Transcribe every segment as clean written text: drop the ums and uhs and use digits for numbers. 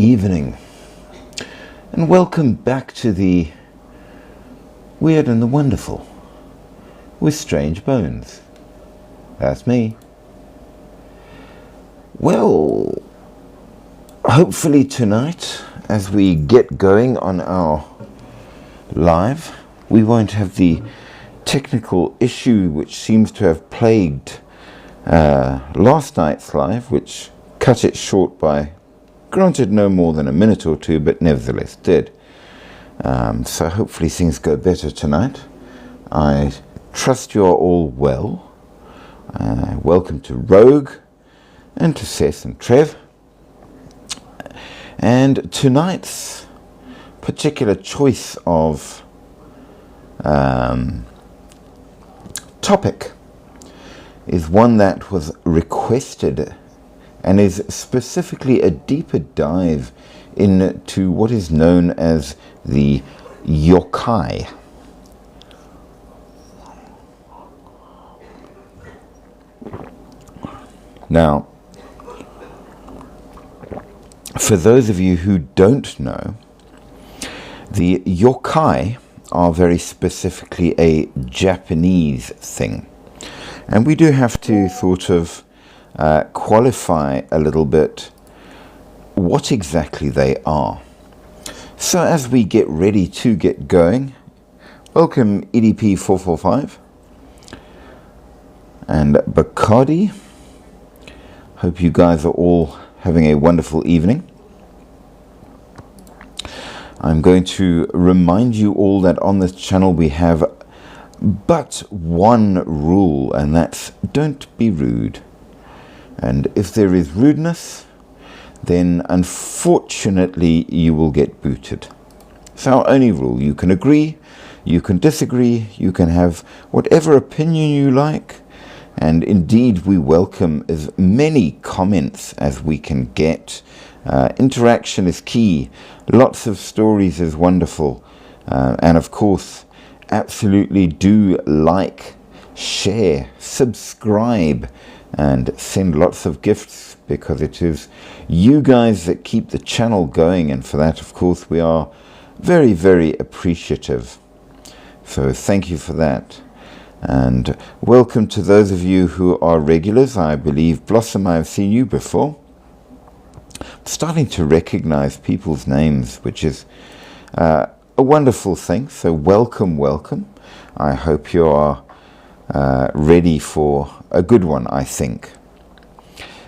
evening, and welcome back to the Weird and the Wonderful with Strange Bones. That's me. Well, hopefully tonight, as we get going on our live, we won't have the technical issue which seems to have plagued last night's live, which cut it short by, granted, no more than a minute or two, but nevertheless did. So hopefully things go better tonight. I trust you are all well. Welcome to Rogue and to Seth and Trev. And tonight's particular choice of topic is one that was requested and is specifically a deeper dive into what is known as the yokai. Now, for those of you who don't know, the yokai are very specifically a Japanese thing. And we do have to sort of qualify a little bit what exactly they are. So as we get ready to get going, welcome EDP445 and Bacardi. Hope you guys are all having a wonderful evening. I'm going to remind you all that on this channel we have but one rule, and that's don't be rude. And if there is rudeness, then unfortunately you will get booted. It's our only rule. You can agree, you can disagree, you can have whatever opinion you like, and indeed we welcome as many comments as we can get. Interaction is key. Lots of stories is wonderful. And of course, absolutely do like, share, subscribe, and send lots of gifts, because it is you guys that keep the channel going, and for that, of course, we are very, very appreciative. So thank you for that. And welcome to those of you who are regulars. I believe, Blossom, I've seen you before. I'm starting to recognize people's names, which is a wonderful thing. So welcome, welcome. I hope you are ready for a good one, I think.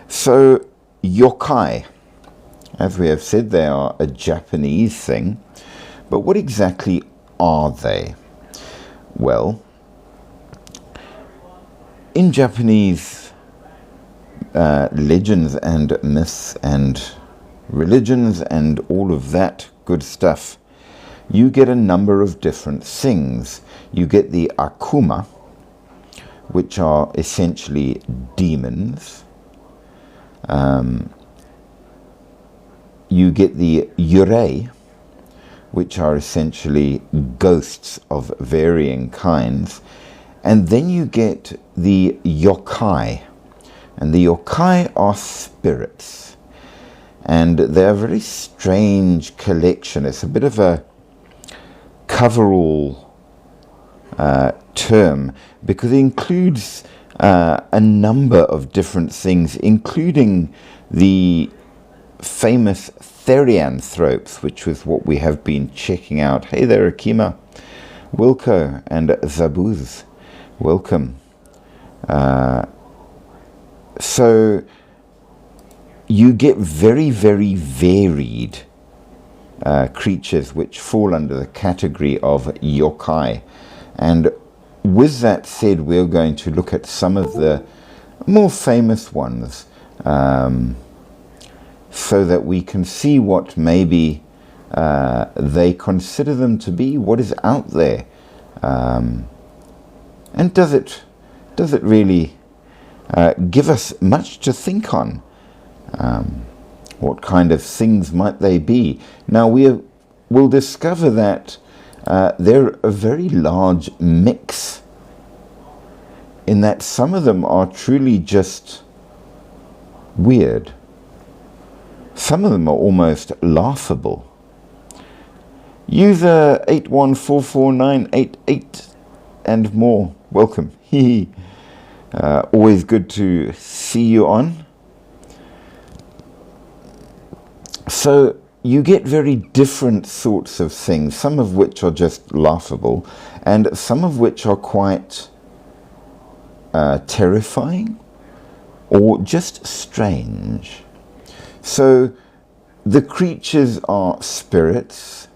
So yokai, as we have said, they are a Japanese thing. But what exactly are they? Well, in Japanese legends and myths and religions and all of that good stuff, you get a number of different things. You get the akuma, which are essentially demons. You get the yurei, which are essentially ghosts of varying kinds. And then you get the yokai. And the yokai are spirits. And they're a very strange collection. It's a bit of a coverall term, because it includes a number of different things, including the famous therianthropes, which was what we have been checking out. Hey there, Akima, Wilco, and Zabuz. Welcome. So you get very, very varied creatures which fall under the category of yokai. And with that said, we're going to look at some of the more famous ones, so that we can see what maybe they consider them to be, what is out there. And does it really give us much to think on? What kind of things might they be? Now we'll discover that they're a very large mix, in that some of them are truly just weird. Some of them are almost laughable. User 8144988 and more, welcome. Always good to see you on. So you get very different sorts of things, some of which are just laughable and some of which are quite terrifying or just strange. So the creatures are spirits,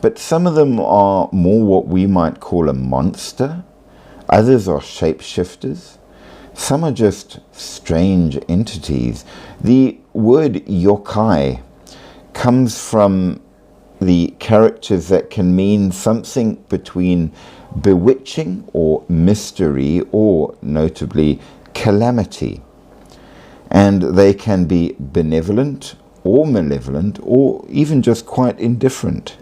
but some of them are more what we might call a monster. Others are shapeshifters. Some are just strange entities. The word yokai comes from the characters that can mean something between bewitching or mystery or, notably, calamity. And they can be benevolent or malevolent or even just quite indifferent.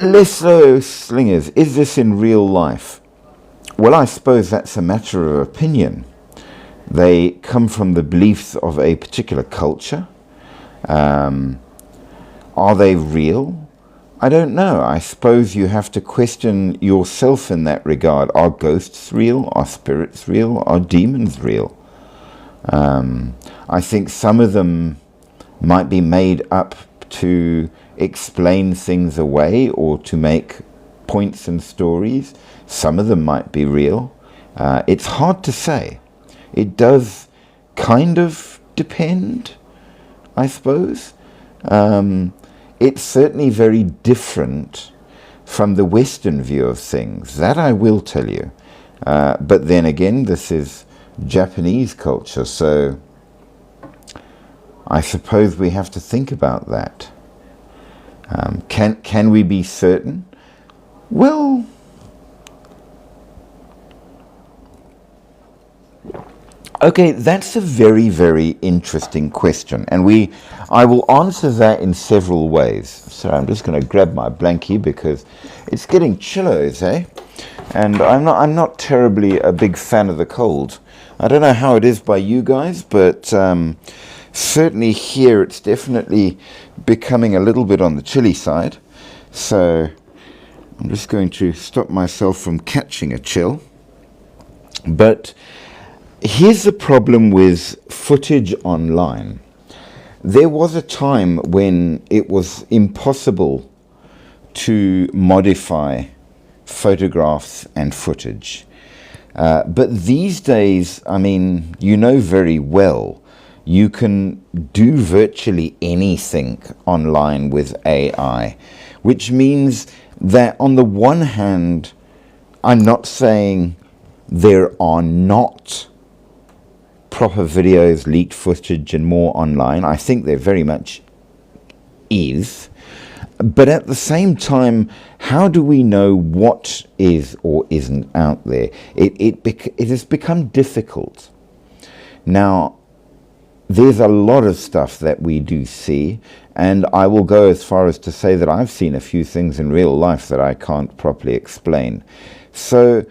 Leslo Slingers, is this in real life? Well, I suppose that's a matter of opinion. They come from the beliefs of a particular culture. Are they real? I don't know. I suppose you have to question yourself in that regard. Are ghosts real? Are spirits real? Are demons real? I think some of them might be made up to explain things away or to make points and stories. Some of them might be real. It's hard to say. It does kind of depend, I suppose. It's certainly very different from the Western view of things. That I will tell you. But then again, this is Japanese culture, so I suppose we have to think about that. Can we be certain? Well, okay, that's a very, very interesting question, and I will answer that in several ways. So I'm just going to grab my blankie because it's getting chillos, eh? And I'm not terribly a big fan of the cold. I don't know how it is by you guys, but certainly here it's definitely becoming a little bit on the chilly side. So I'm just going to stop myself from catching a chill. But here's the problem with footage online. There was a time when it was impossible to modify photographs and footage. But these days, I mean, you know very well, you can do virtually anything online with AI, which means that on the one hand, I'm not saying there are not proper videos, leaked footage and more online. I think there very much is. But at the same time, how do we know what is or isn't out there? It has become difficult. Now, there's a lot of stuff that we do see, and I will go as far as to say that I've seen a few things in real life that I can't properly explain. So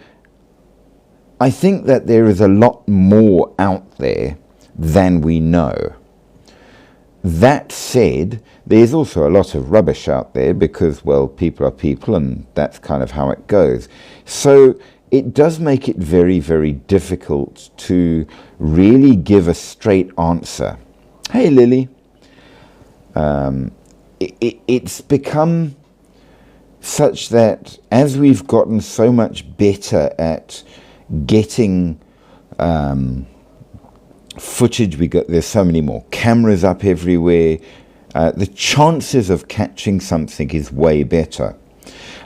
I think that there is a lot more out there than we know. That said, there's also a lot of rubbish out there because, well, people are people and that's kind of how it goes. So it does make it very, very difficult to really give a straight answer. Hey, Lily. It's become such that as we've gotten so much better at getting footage, there's so many more cameras up everywhere, the chances of catching something is way better.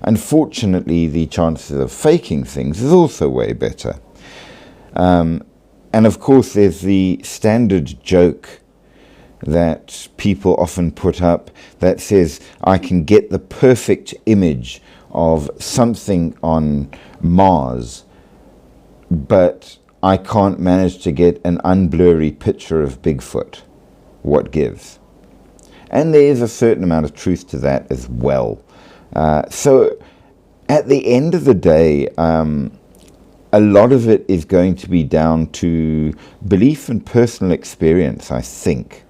Unfortunately, the chances of faking things is also way better. And of course, there's the standard joke that people often put up that says, I can get the perfect image of something on Mars, but I can't manage to get an unblurry picture of Bigfoot. What gives? And there is a certain amount of truth to that as well. So at the end of the day, a lot of it is going to be down to belief and personal experience, I think.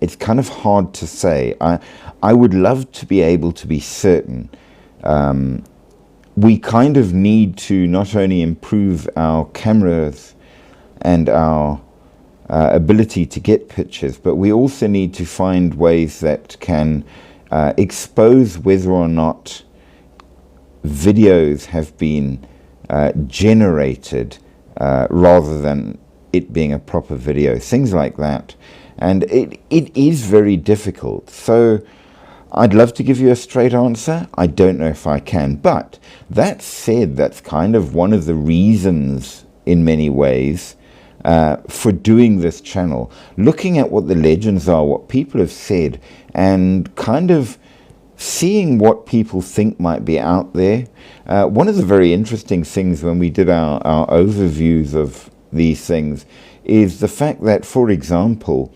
It's kind of hard to say. I would love to be able to be certain. We kind of need to not only improve our cameras and our ability to get pictures, but we also need to find ways that can expose whether or not videos have been generated rather than it being a proper video, things like that. And it is very difficult. So I'd love to give you a straight answer. I don't know if I can. But that said, that's kind of one of the reasons in many ways for doing this channel. Looking at what the legends are, what people have said, and kind of seeing what people think might be out there. One of the very interesting things when we did our overviews of these things is the fact that, for example,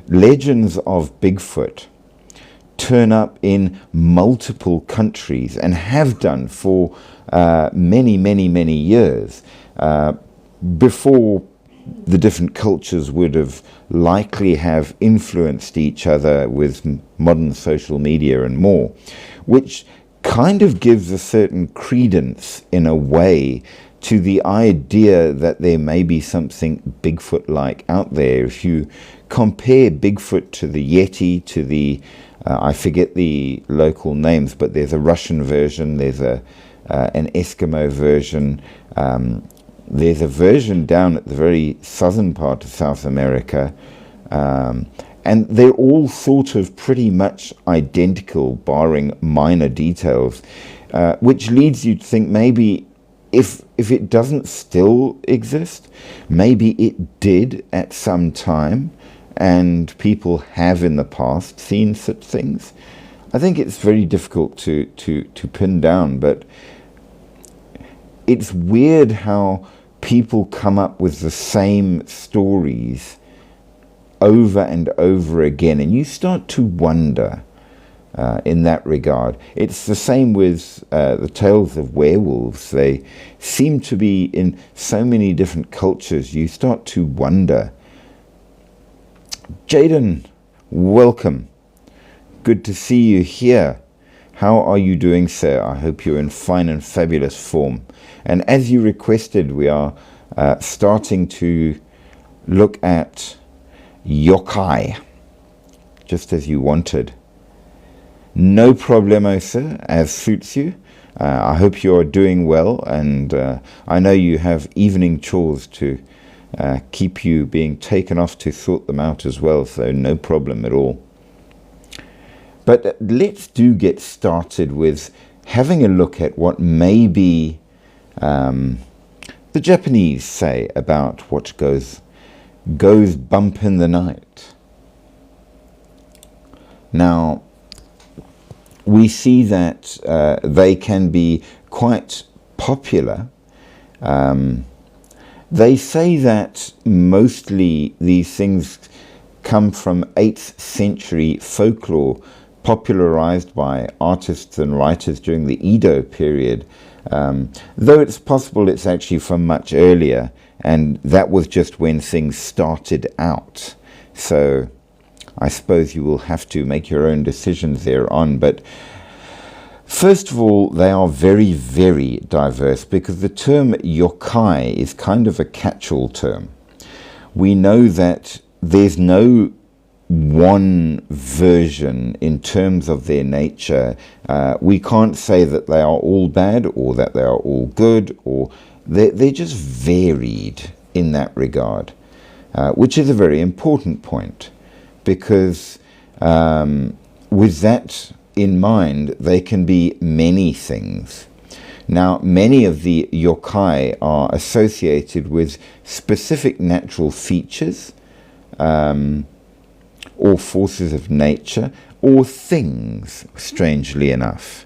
legends of Bigfoot turn up in multiple countries and have done for many years before the different cultures would have likely have influenced each other with modern social media and more, which kind of gives a certain credence in a way to the idea that there may be something Bigfoot-like out there. If you compare Bigfoot to the Yeti, to the, I forget the local names, but there's a Russian version, there's an Eskimo version, there's a version down at the very southern part of South America, and they're all sort of pretty much identical, barring minor details, which leads you to think maybe if it doesn't still exist, maybe it did at some time, and people have in the past seen such things. I think it's very difficult to pin down, but it's weird how people come up with the same stories over and over again, and you start to wonder in that regard. It's the same with the tales of werewolves. They seem to be in so many different cultures. You start to wonder. Jaden, welcome. Good to see you here. How are you doing, sir? I hope you're in fine and fabulous form. And as you requested, we are starting to look at yokai, just as you wanted. No problemo, sir, as suits you. I hope you're doing well, and I know you have evening chores to keep you being taken off to sort them out as well, so no problem at all. But let's get started with having a look at what maybe the Japanese say about what goes bump in the night. Now, we see that they can be quite popular. They say that mostly these things come from 8th century folklore popularized by artists and writers during the Edo period, though it's possible it's actually from much earlier, and that was just when things started out. So I suppose you will have to make your own decisions thereon. But first of all, they are very, very diverse, because the term yokai is kind of a catch-all term. We know that there's no one version in terms of their nature. We can't say that they are all bad or that they are all good, or they're just varied in that regard, which is a very important point, because with that in mind, they can be many things. Now, many of the yokai are associated with specific natural features, or forces of nature, or things, strangely enough.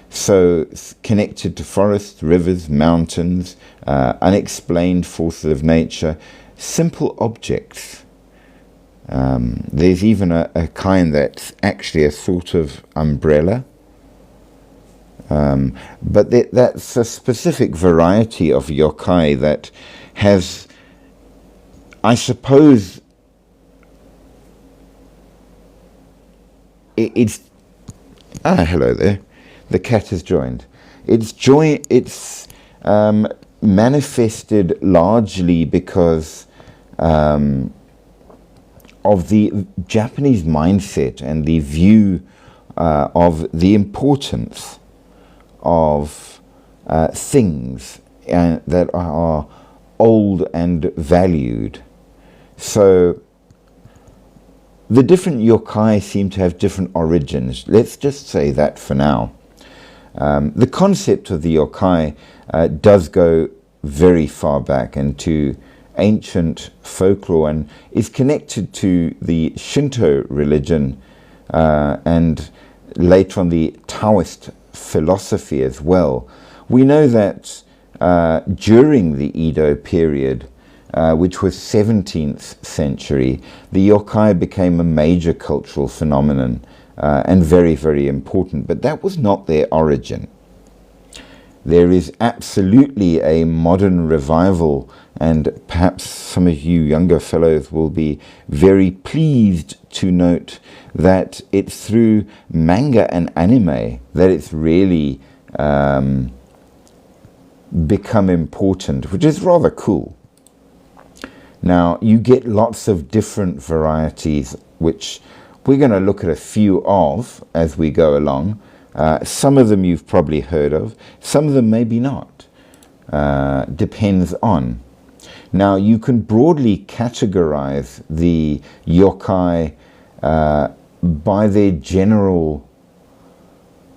So, connected to forests, rivers, mountains, unexplained forces of nature, simple objects. There's even a kind that's actually a sort of umbrella. But that's a specific variety of yokai that has, I suppose, it's hello there. The cat has joined. It's manifested largely because of the Japanese mindset and the view of the importance of things that are old and valued. So the different yokai seem to have different origins. Let's just say that for now. The concept of the yokai does go very far back into ancient folklore and is connected to the Shinto religion and later on the Taoist philosophy as well. We know that during the Edo period, which was 17th century, the yokai became a major cultural phenomenon and very, very important. But that was not their origin. There is absolutely a modern revival, and perhaps some of you younger fellows will be very pleased to note that it's through manga and anime that it's really become important, which is rather cool. Now, you get lots of different varieties, which we're going to look at a few of as we go along. Some of them you've probably heard of, some of them maybe not. Depends on. Now, you can broadly categorize the yokai by their general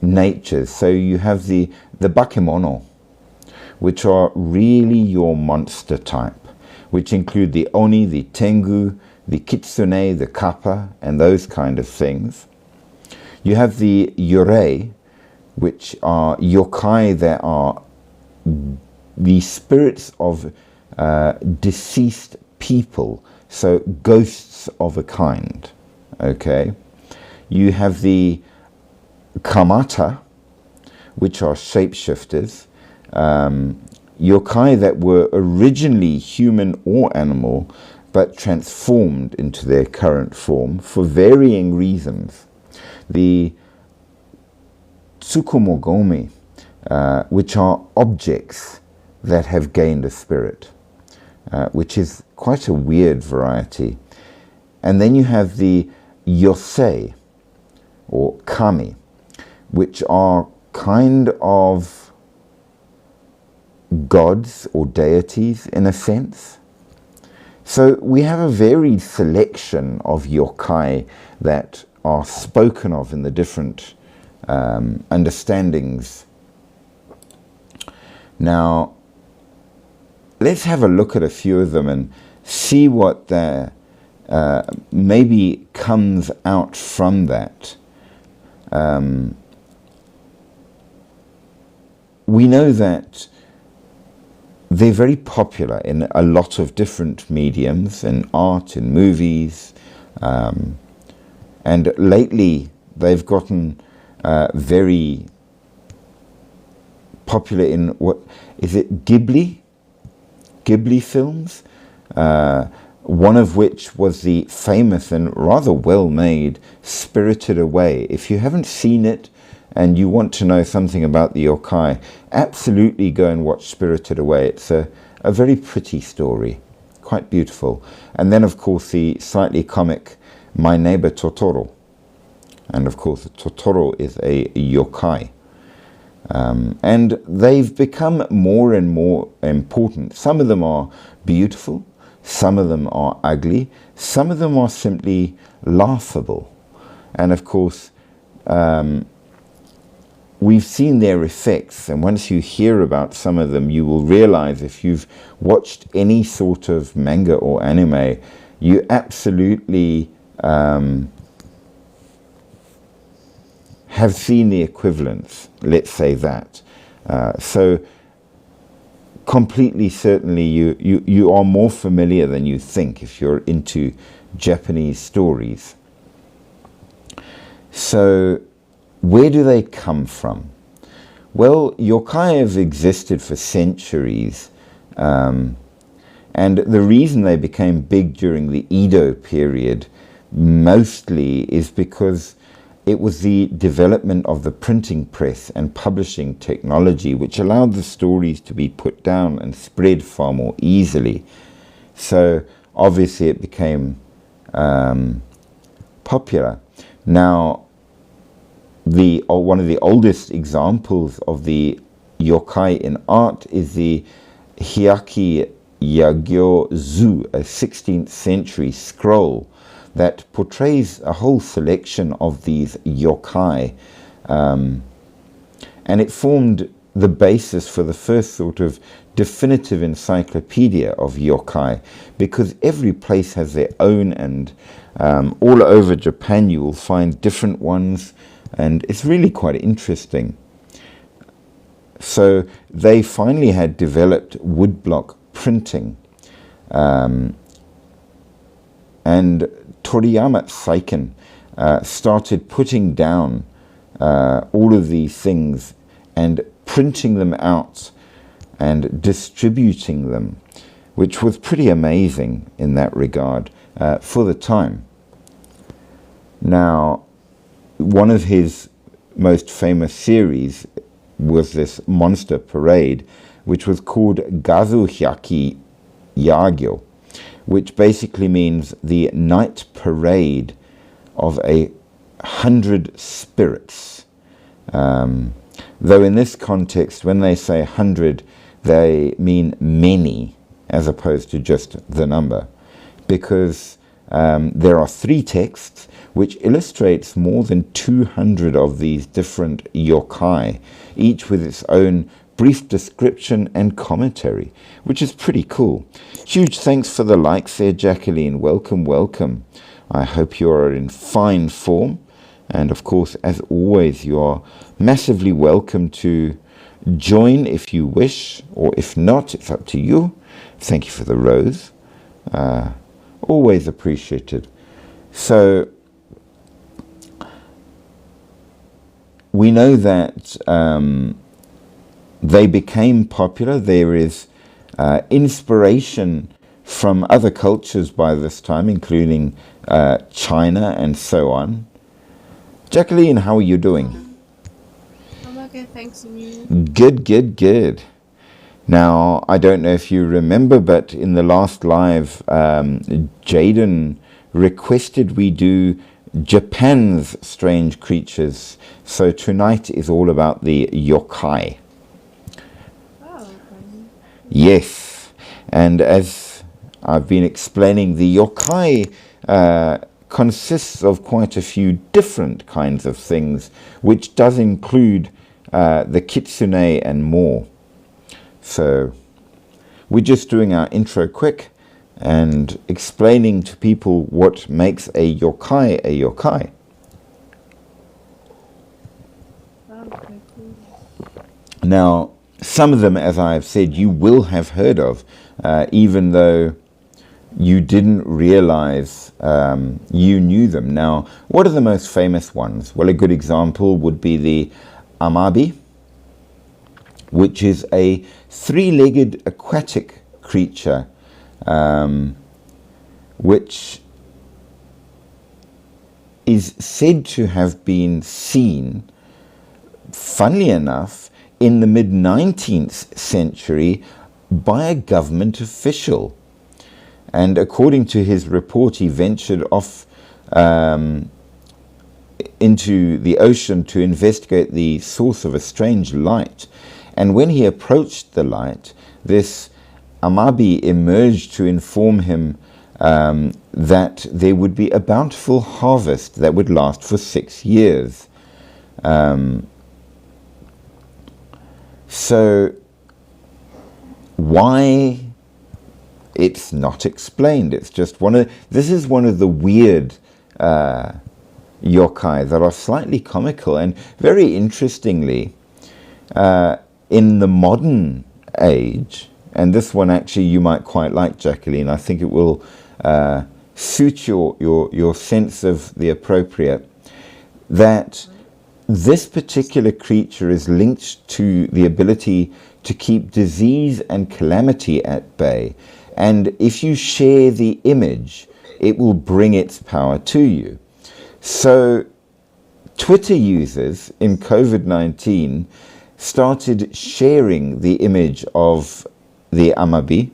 natures. So you have the bakemono, which are really your monster type, which include the oni, the tengu, the kitsune, the kappa, and those kind of things. You have the yorei, which are yokai that are the spirits of deceased people, so ghosts of a kind. Okay. You have the kamata, which are shapeshifters, yokai that were originally human or animal, but transformed into their current form for varying reasons. The tsukumogomi, which are objects that have gained a spirit, which is quite a weird variety. And then you have the yosei, or kami, which are kind of gods or deities in a sense. So we have a varied selection of yokai that are spoken of in the different understandings. Now, let's have a look at a few of them and see what maybe comes out from that. We know that they're very popular in a lot of different mediums, in art, in movies, and lately they've gotten very popular in, what is it, Ghibli films, one of which was the famous and rather well-made Spirited Away. If you haven't seen it and you want to know something about the yokai, absolutely go and watch Spirited Away. It's a very pretty story, quite beautiful. And then, of course, the slightly comic My Neighbor Totoro. And, of course, Totoro is a yokai. And they've become more and more important. Some of them are beautiful, some of them are ugly, some of them are simply laughable. And, of course, we've seen their effects, and once you hear about some of them, you will realize, if you've watched any sort of manga or anime, you absolutely have seen the equivalents, let's say that. So completely certainly you are more familiar than you think if you're into Japanese stories. So where do they come from? Well, yokai have existed for centuries, and the reason they became big during the Edo period mostly is because it was the development of the printing press and publishing technology which allowed the stories to be put down and spread far more easily. So obviously it became popular. Now, one of the oldest examples of the yokai in art is the Hyakki Yagyo Zu, a 16th century scroll that portrays a whole selection of these yokai, and it formed the basis for the first sort of definitive encyclopedia of yokai, because every place has their own, and all over Japan you will find different ones, and it's really quite interesting. So they finally had developed woodblock printing, and Toriyama Seiken started putting down all of these things and printing them out and distributing them, which was pretty amazing in that regard for the time. Now, one of his most famous series was this monster parade, which was called Gazu Hyakki Yagyo, which basically means the night parade of 100 spirits. Though in this context, when they say 100, they mean many, as opposed to just the number, because there are 3 texts which illustrates more than 200 of these different yokai, each with its own brief description and commentary, which is pretty cool. Huge thanks for the likes there, Jacqueline. Welcome, welcome. I hope you are in fine form. And of course, as always, you are massively welcome to join if you wish, or if not, it's up to you. Thank you for the rose. Always appreciated. So, we know that they became popular. There is inspiration from other cultures by this time, including China and so on. Jacqueline, how are you doing? I'm okay, thanks, and you? Good, good, good. Now, I don't know if you remember, but in the last live, Jaden requested we do Japan's strange creatures. So tonight is all about the yokai. Oh, okay. Yes, and as I've been explaining, the yokai consists of quite a few different kinds of things, which does include the kitsune and more. So we're just doing our intro quick and explaining to people what makes a yokai a yokai. Okay, cool. Now, some of them, as I have said, you will have heard of, even though you didn't realize you knew them. Now, what are the most famous ones? Well, a good example would be the amabi, which is a 3-legged aquatic creature, which is said to have been seen, funnily enough, in the mid-19th century by a government official. And according to his report, he ventured off into the ocean to investigate the source of a strange light. And when he approached the light, this amabi emerged to inform him that there would be a bountiful harvest that would last for 6 years. So why? It's not explained. It's just this is one of the weird yokai that are slightly comical. And very interestingly, in the modern age, and this one actually you might quite like, Jacqueline, I think it will suit your sense of the appropriate, that this particular creature is linked to the ability to keep disease and calamity at bay. And if you share the image, it will bring its power to you. So Twitter users in COVID-19 started sharing the image of the Amabi,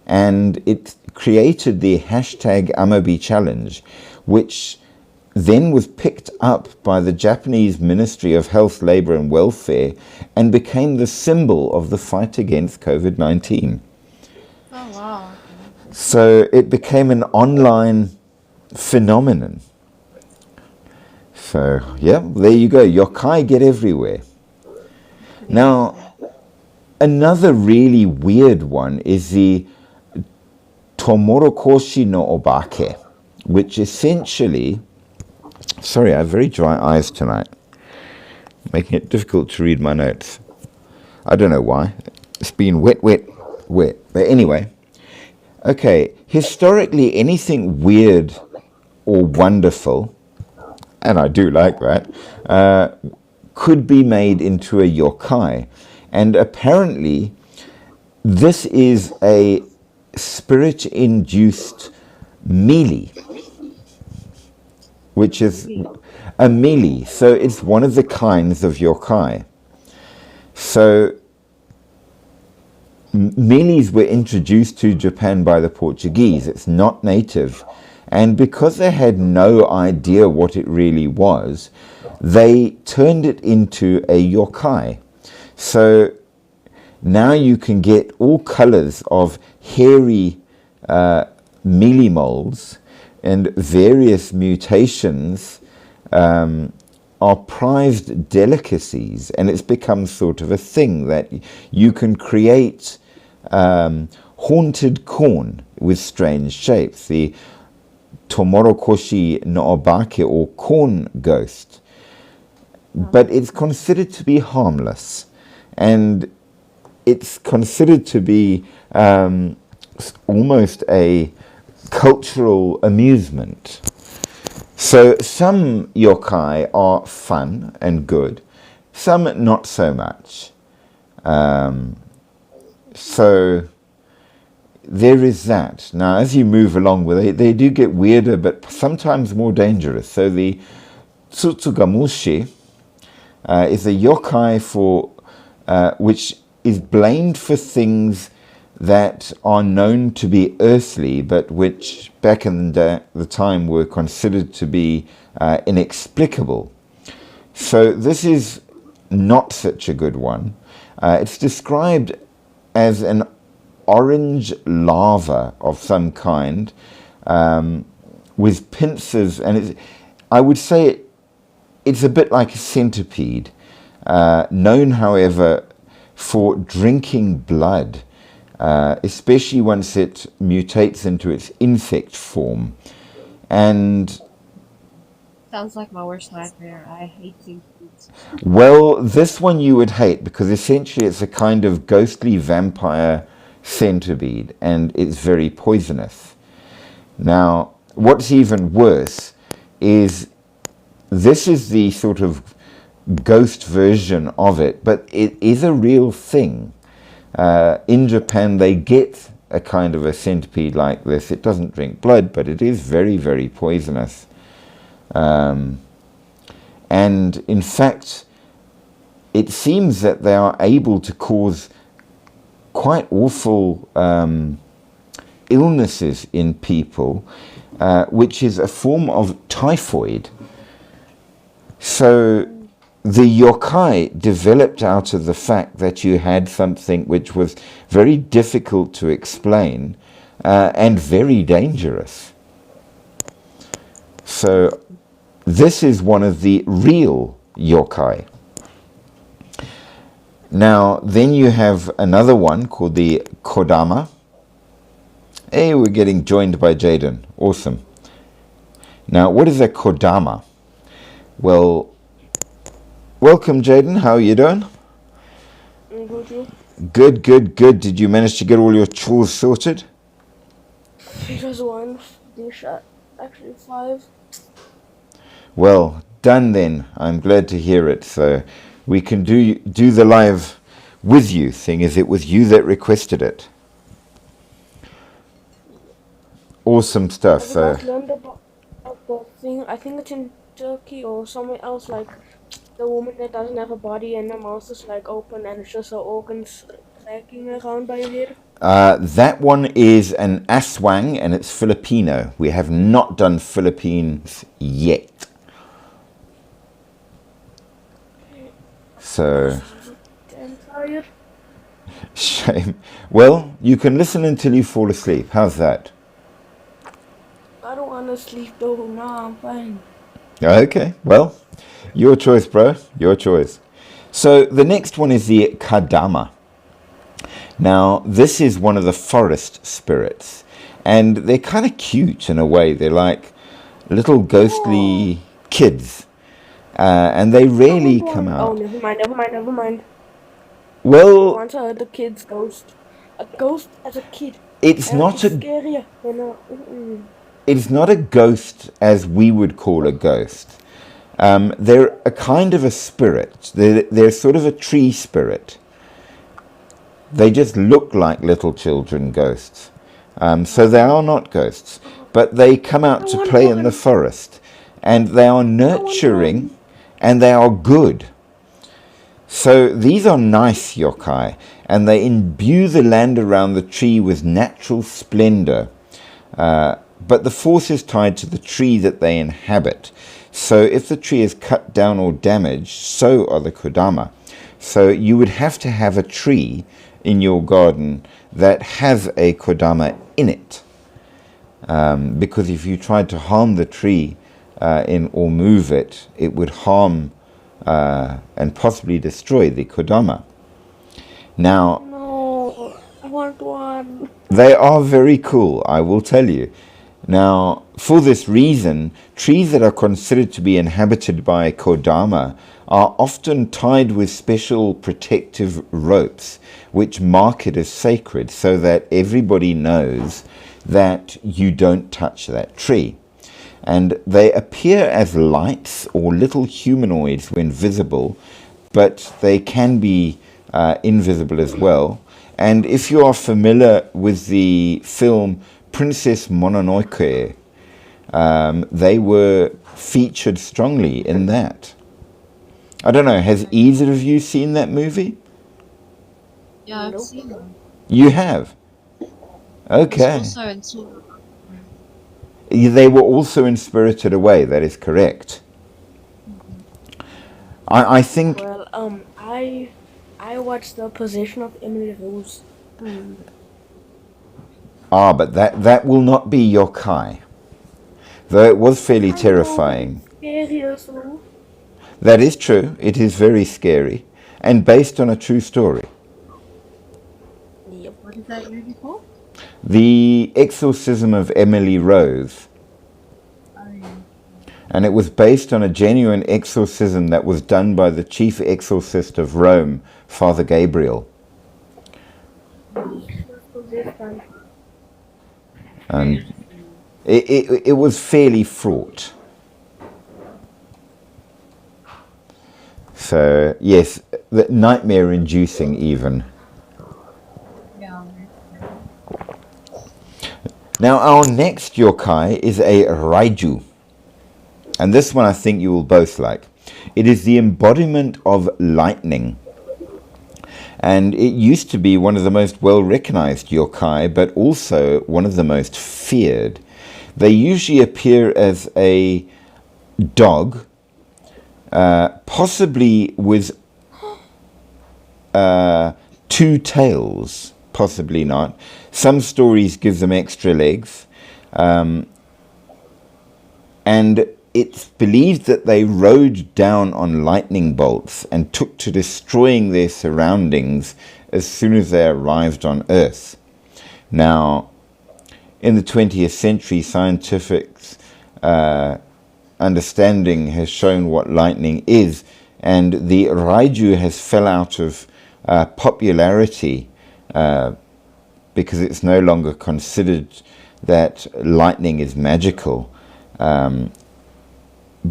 and it created the hashtag Amabi Challenge, which then was picked up by the Japanese Ministry of Health, Labour and Welfare and became the symbol of the fight against COVID-19. Oh, wow. So it became an online phenomenon. So, yeah, there you go. Yokai get everywhere. Now, another really weird one is the Tomorokoshi no Obake, which essentially... Sorry, I have very dry eyes tonight, making it difficult to read my notes. I don't know why. It's been wet. But anyway, okay, historically anything weird or wonderful, and I do like that, could be made into a yokai. And apparently this is a spirit-induced melee, which is a melee. So it's one of the kinds of yokai. So melees were introduced to Japan by the Portuguese. It's not native. And because they had no idea what it really was, they turned it into a yokai. So now you can get all colors of hairy melee moles, and various mutations are prized delicacies, and it's become sort of a thing that you can create haunted corn with strange shapes, the Tomorokoshi no Obake, or corn ghost. But it's considered to be harmless, and it's considered to be almost a cultural amusement. So some yokai are fun and good, some not so much. So there is that. Now, as you move along with it, they do get weirder, but sometimes more dangerous. So the Tsutsugamushi is a yokai for which is blamed for things that are known to be earthly, but which back in the time were considered to be inexplicable. So this is not such a good one. It's described as an orange lava of some kind with pincers, and I would say it's a bit like a centipede, known, however, for drinking blood. Especially once it mutates into its insect form. And Sounds like my worst nightmare. I hate centipedes. well, this one you would hate, because essentially it's a kind of ghostly vampire centipede, and it's very poisonous. Now, what's even worse is this is the sort of ghost version of it, but it is a real thing. In Japan, they get a kind of a centipede like this. It doesn't drink blood, but it is very, very poisonous. And in fact, it seems that they are able to cause quite awful illnesses in people, which is a form of typhoid. So the yokai developed out of the fact that you had something which was very difficult to explain and very dangerous. So this is one of the real yokai. Now, then you have another one called the Kodama. Hey, we're getting joined by Jaden. Awesome. Now, what is a Kodama? Well, welcome, Jaden. How are you doing? Good, good, good. Did you manage to get all your chores sorted? Just one dish, actually 5. Well, Done then. I'm glad to hear it. So we can do the live with you, seeing as it was you that requested it. Awesome stuff. Have you So guys learned about the thing? I think it's in Turkey or somewhere else. Like the woman that doesn't have a body and her mouth is like open and it's just her organs cracking around by your head. that one is an aswang and it's Filipino. We have not done Philippines yet. So, I'm tired. shame. Well, you can listen until you fall asleep. How's that? I don't want to sleep though. Nah, I'm fine. Okay, well, your choice, bro. Your choice. So the next one is the Kadama. Now, this is one of the forest spirits, and they're kind of cute in a way. They're like little ghostly kids, and they rarely come Oh, out. never mind. Well, Once I heard the kid's ghost. A ghost as a kid. it's And not it's a scarier than it's not a ghost as we would call a ghost. They're a kind of a spirit. They're sort of a tree spirit. They just look like little children ghosts. So they are not ghosts, but they come out to play in the forest, and they are nurturing, and they are good. So these are nice yokai, and they imbue the land around the tree with natural splendor. But the force is tied to the tree that they inhabit. So if the tree is cut down or damaged, so are the kodama. So you would have to have a tree in your garden that has a kodama in it. Because if you tried to harm the tree or move it, it would harm and possibly destroy the kodama. Now, no, I want one. they are very cool, I will tell you. Now, for this reason, trees that are considered to be inhabited by kodama are often tied with special protective ropes, which mark it as sacred so that everybody knows that you don't touch that tree. And they appear as lights or little humanoids when visible, but they can be invisible as well. And if you are familiar with the film Princess Mononoke, they were featured strongly in that. I don't know, has either of you seen that movie? Yeah, I've Nope. seen them. You have? Okay. It's also in Sora. They were also in Spirited Away, that is correct. I think... Well, I watched The Possession of Emily Rose. Ah, but that will not be yokai. Though it was fairly terrifying. Scary also. That is true. It is very scary. And based on a true story. Yep. What is that movie called? The Exorcism of Emily Rose. Oh, yeah. And it was based on a genuine exorcism that was done by the chief exorcist of Rome, Father Gabriel. And it was fairly fraught. So, yes, nightmare-inducing even. Yeah. Now, our next yokai is a Raiju. And this one I think you will both like. It is the embodiment of lightning. And it used to be one of the most well-recognized yokai, but also one of the most feared. They usually appear as a dog, possibly with 2 tails, possibly not. Some stories give them extra legs. And it's believed that they rode down on lightning bolts and took to destroying their surroundings as soon as they arrived on Earth. Now, in the 20th century, scientific understanding has shown what lightning is, and the Raiju has fell out of popularity because it's no longer considered that lightning is magical.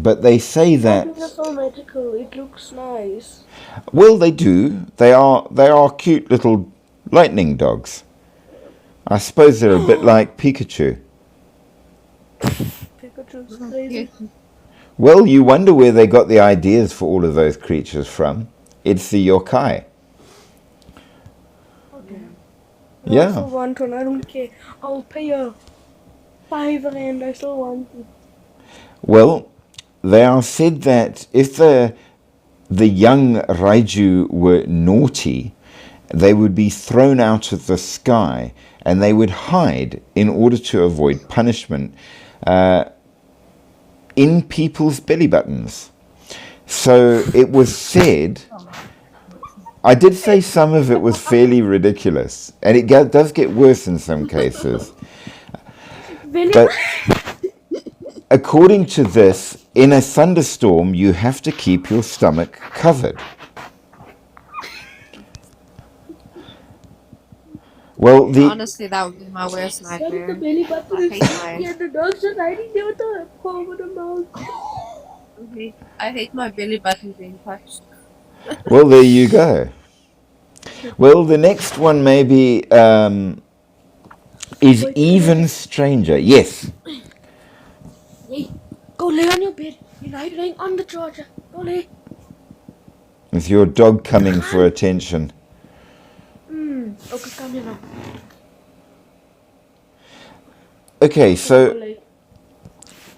but they say that. It's so magical. It looks nice. Well, they do. They are cute little lightning dogs. I suppose they're a bit like Pikachu. Pikachu's crazy. Well, you wonder where they got the ideas for all of those creatures from. It's the yokai. Okay. Yeah. I still want one. I don't care. I'll pay you R5. I still want it. Well, they are said that if the young Raiju were naughty, they would be thrown out of the sky and they would hide in order to avoid punishment in people's belly buttons. So it was said, I did say some of it was fairly ridiculous, and it does get worse in some cases. But according to this, in a thunderstorm, you have to keep your stomach covered. Well, Honestly, that would be my worst The nightmare. belly button I is hate my yeah, the dogs are hiding there with the paw over the mouth. I hate my belly button being touched. well, there you go. Well, the next one maybe is even stranger. Yes. Hey, go lay on your bed. You're not laying on the charger. Go lay. With your dog coming for attention. Okay, come here now. Okay, Go so lay.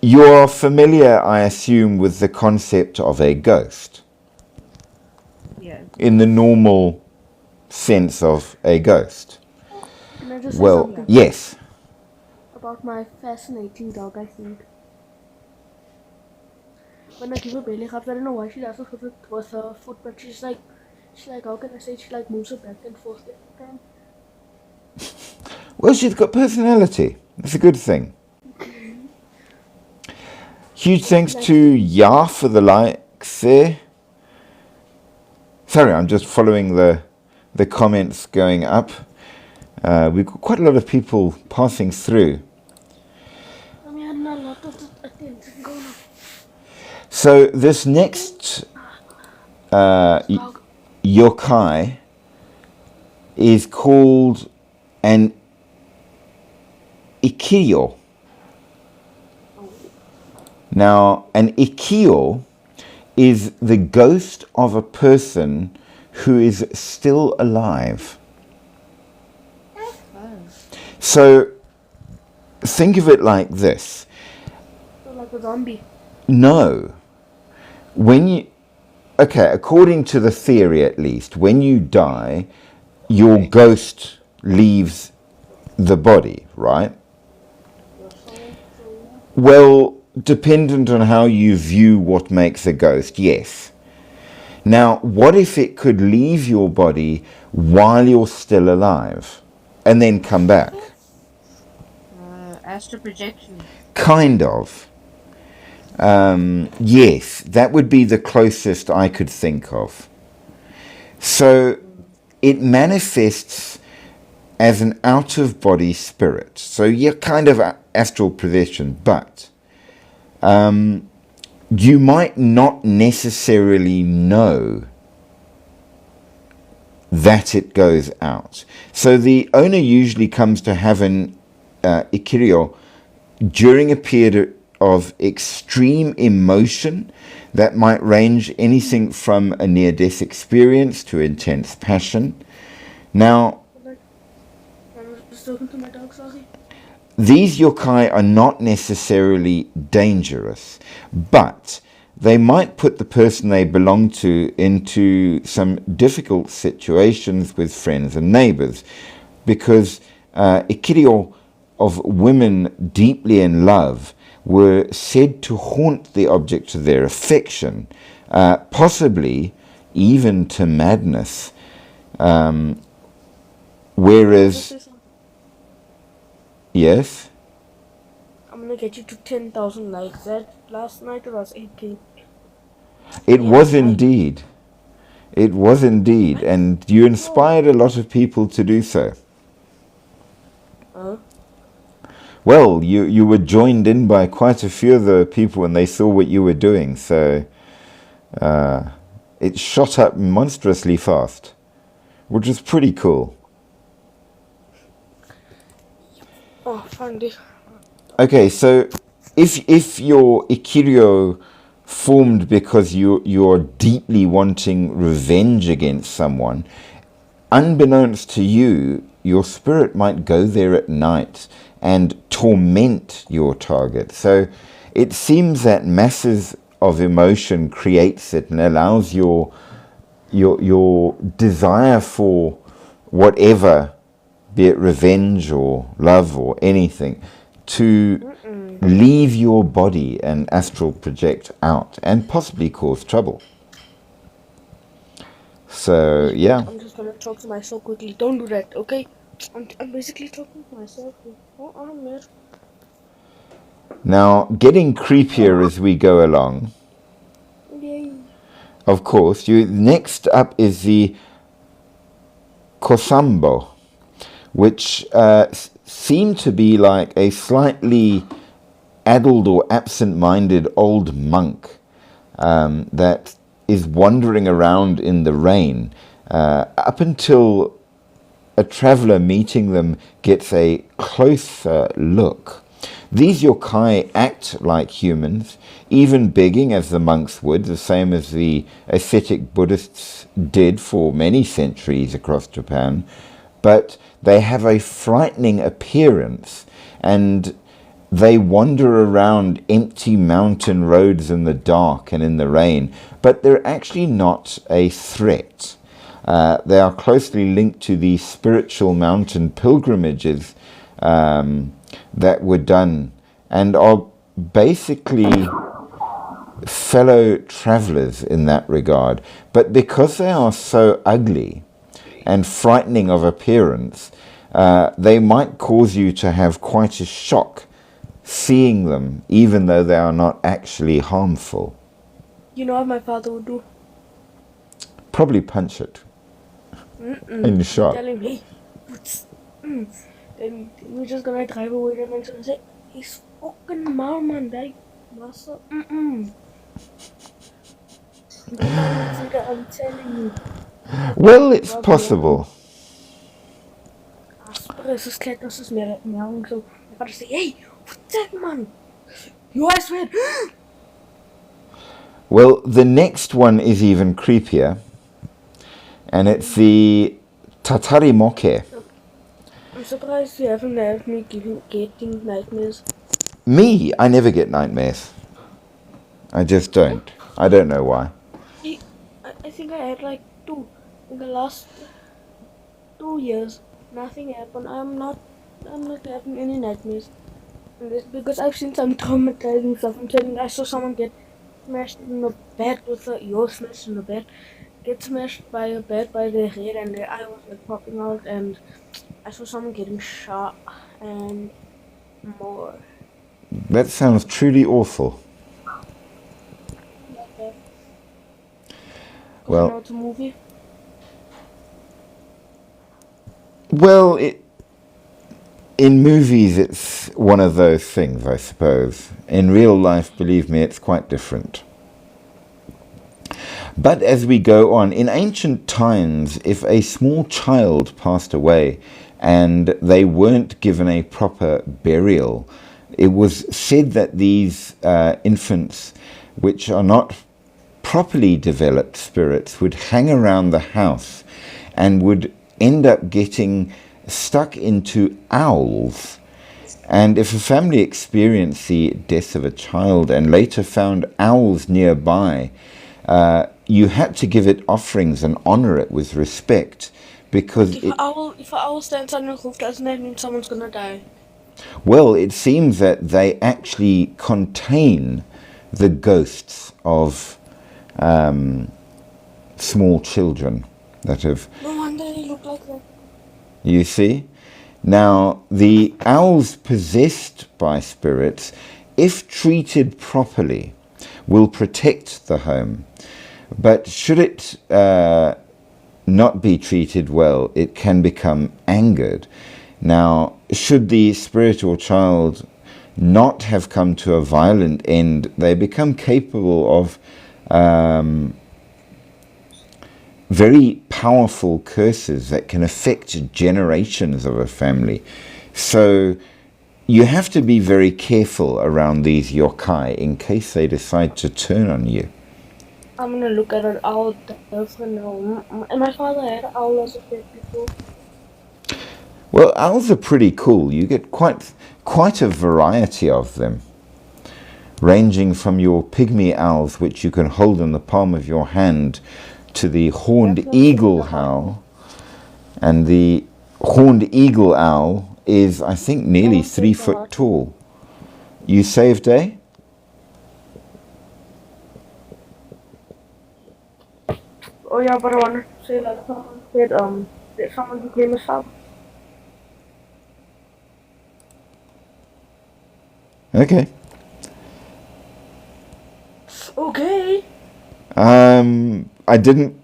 you're familiar, I assume, with the concept of a ghost, Yeah. in the normal sense of a ghost. Can I just say Well, something yes. about my fascinating dog? I think when I give her belly rubs, I don't know why she does it with her foot, but she's like, how can I say? She like moves her back and forth every time. Well, she's got personality. That's a good thing. Huge thanks to Ya for the likes there. Sorry, I'm just following the comments going up. We've got quite a lot of people passing through. I mean, I had a lot of attention going on. So this next yokai is called an Ikio. Now, an Ikio is the ghost of a person who is still alive. So think of it like this. So like a zombie. No. According to the theory at least, when you die, your ghost leaves the body, right? Well, dependent on how you view what makes a ghost, yes. Now, what if it could leave your body while you're still alive and then come back? Astral projection. Kind of. Yes, that would be the closest I could think of. So it manifests as an out-of-body spirit. So you're kind of astral projection, but you might not necessarily know that it goes out. So the owner usually comes to have an Ikiryo during a period of extreme emotion that might range anything from a near-death experience to intense passion. Now, I'm just talking to my dog, sorry. these yokai are not necessarily dangerous, but they might put the person they belong to into some difficult situations with friends and neighbors, because Ikiryo of women deeply in love were said to haunt the object of their affection, possibly even to madness. Whereas, yes? I'm gonna get you to 10,000 likes. That last night it was 8K. It was indeed. It was indeed. And you inspired a lot of people to do so. Huh? Well, you were joined in by quite a few of the people and they saw what you were doing, so it shot up monstrously fast, which was pretty cool. Oh, finally. Okay, so if your Ikirio formed because you're deeply wanting revenge against someone, unbeknownst to you, your spirit might go there at night and torment your target. So it seems that masses of emotion creates it and allows your desire for whatever, be it revenge or love or anything, to leave your body and astral project out and possibly cause trouble. So, yeah. I'm just gonna talk to myself quickly. Don't do that, okay? I'm basically talking to myself. Oh, I'm here. Now, getting creepier as we go along, Yay. of course, next up is the Kosambo, which seem to be like a slightly addled or absent-minded old monk that is wandering around in the rain up until a traveller meeting them gets a closer look. These yokai act like humans, even begging as the monks would, the same as the ascetic Buddhists did for many centuries across Japan, but they have a frightening appearance and they wander around empty mountain roads in the dark and in the rain, but they're actually not a threat. They are closely linked to the spiritual mountain pilgrimages that were done and are basically fellow travelers in that regard. But because they are so ugly and frightening of appearance, they might cause you to have quite a shock seeing them, even though they are not actually harmful. You know what my father would do? Probably punch it in the shot. Telling me, then we're just gonna drive away them and say, he's fucking mom and dad, master. I'm telling you. Well, it's possible. Asperger's is kijk als ze meer so my father say, hey, what's that man? You I swear. Well, the next one is even creepier, and it's the Tatari Moke. I'm surprised you haven't had me getting nightmares. Me, I never get nightmares. I just don't. I don't know why. I think I had like 2 in the last 2 years. Nothing happened. I'm not having any nightmares. And it's because I've seen some traumatizing stuff. I'm telling you, I saw someone get smashed in the bed with smashed in the bed. Get smashed by a bed by their head and their eye was like popping out, and I saw someone getting shot and more. That sounds truly awful. Okay. Well, Now it's a movie. Well, in movies it's one of those things, I suppose. In real life, believe me, it's quite different. But as we go on, in ancient times, if a small child passed away and they weren't given a proper burial, it was said that these infants, which are not properly developed spirits, would hang around the house and would end up getting stuck into owls. And if a family experienced the death of a child and later found owls nearby, you had to give it offerings and honor it with respect, because if an owl stands on your roof, doesn't that mean someone's gonna die? Well, it seems that they actually contain the ghosts of small children that have... No wonder they look like that. You see? Now, the owls possessed by spirits, if treated properly, will protect the home. But should it not be treated well, it can become angered. Now, should the spirit or child not have come to a violent end, they become capable of very powerful curses that can affect generations of a family. So you have to be very careful around these yokai in case they decide to turn on you. I'm gonna look at an owl for now. And my father had an owl as a pet before. Well, owls are pretty cool. You get quite a variety of them, ranging from your pygmy owls, which you can hold in the palm of your hand, to the horned eagle owl. And the horned eagle owl is, I think, nearly 3 foot tall. You saved, eh? Oh yeah, but I wanted to say like someone said that someone became a sub. Okay. Okay. I didn't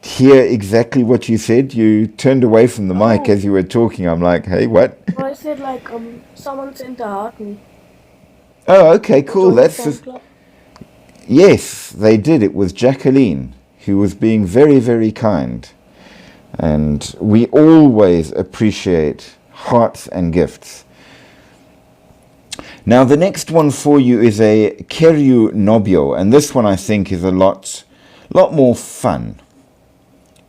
hear exactly what you said. You turned away from the mic as you were talking. I'm like, hey, what? Well, I said like someone sent a heart me. Oh, okay, cool. Join the That's fan club. yes, they did. It was Jacqueline who was being very, very kind. And we always appreciate hearts and gifts. Now, the next one for you is a Keryu Nobyo, and this one I think is a lot more fun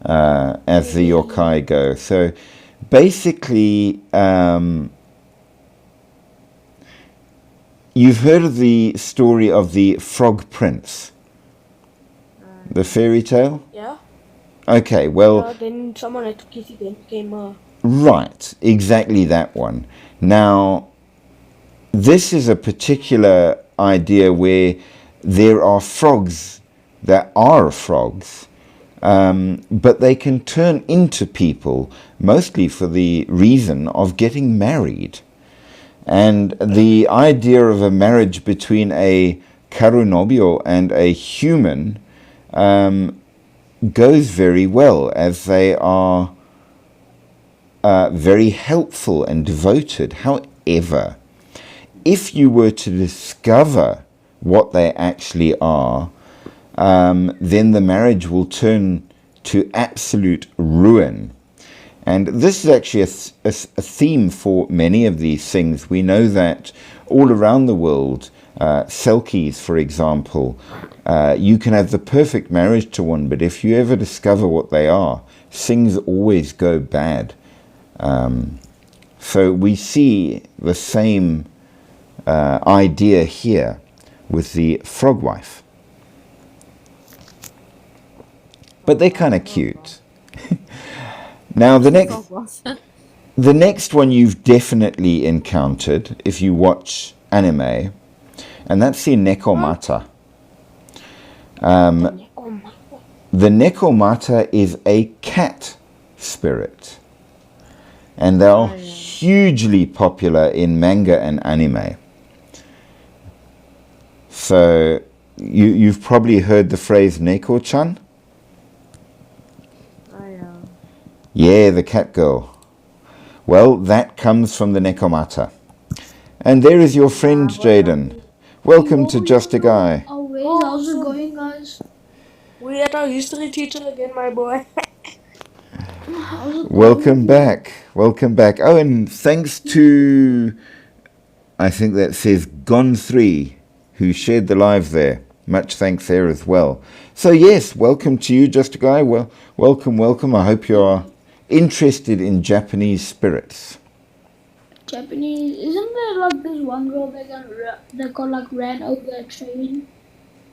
as the yokai go. So, basically, you've heard of the story of the Frog Prince, the fairy tale? Yeah. Okay, well, Then someone had to kiss it and became a. right, exactly that one. Now, this is a particular idea where there are frogs that are frogs, but they can turn into people, mostly for the reason of getting married. And the idea of a marriage between a karunobyo and a human goes very well, as they are very helpful and devoted. However, if you were to discover what they actually are, then the marriage will turn to absolute ruin. And this is actually a theme for many of these things. We know that all around the world, selkies, for example, you can have the perfect marriage to one, but if you ever discover what they are, things always go bad. So we see the same idea here with the frog wife. But they're kind of cute. Now the next one you've definitely encountered if you watch anime, and that's the Nekomata. The Nekomata is a cat spirit, and they are hugely popular in manga and anime. So you've probably heard the phrase Neko-chan? Yeah, the cat girl. Well, that comes from the Nekomata. And there is your friend, Jaden. Welcome to Just a Guy. How's it going, guys? We had our history teacher again, my boy. Welcome back. Welcome back. Oh, and thanks to, I think that says Gon3, who shared the live there. Much thanks there as well. So yes, welcome to you, Just a Guy. Well, welcome. I hope you're interested in Japanese spirits. Japanese? Isn't there like this one girl that got like ran over a train?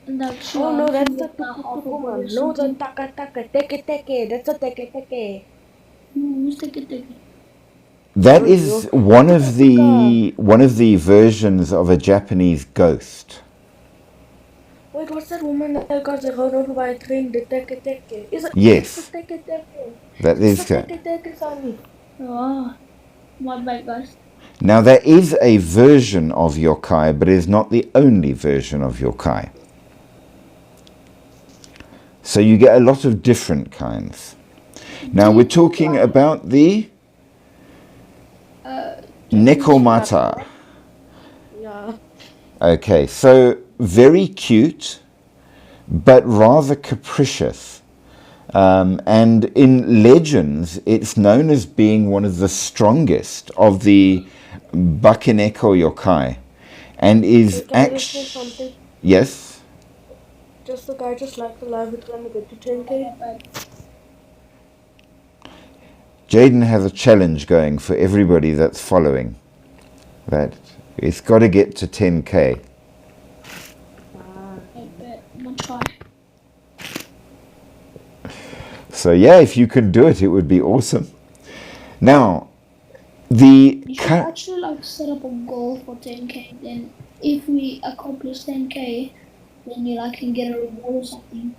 And that she Oh no, that's the half of one. No, the taka teke. That's a teke. No, who's Teke? That is one of the versions of a Japanese ghost. Wait, what's that woman that got run over by a train? The teke. Is it? Yes. It's the teke. That is that. Teke, Sonny. Oh, my bad, guys. Now there is a version of yokai, but it is not the only version of yokai. So you get a lot of different kinds. Now we're talking about the Nekomata. Yeah. Okay, so very cute, but rather capricious. And in legends, it's known as being one of the strongest of the Bakeneko yokai, and is Can I just say actually... something? Yes? Just the guy just like the live it when we get to 10k. But Jaden has a challenge going for everybody that's following. That it's got to get to 10k. I'm gonna try. So yeah, if you can do it, it would be awesome. Now, the You should actually like set up a goal for 10k. Then if we accomplish 10k, then you like can get a reward or something.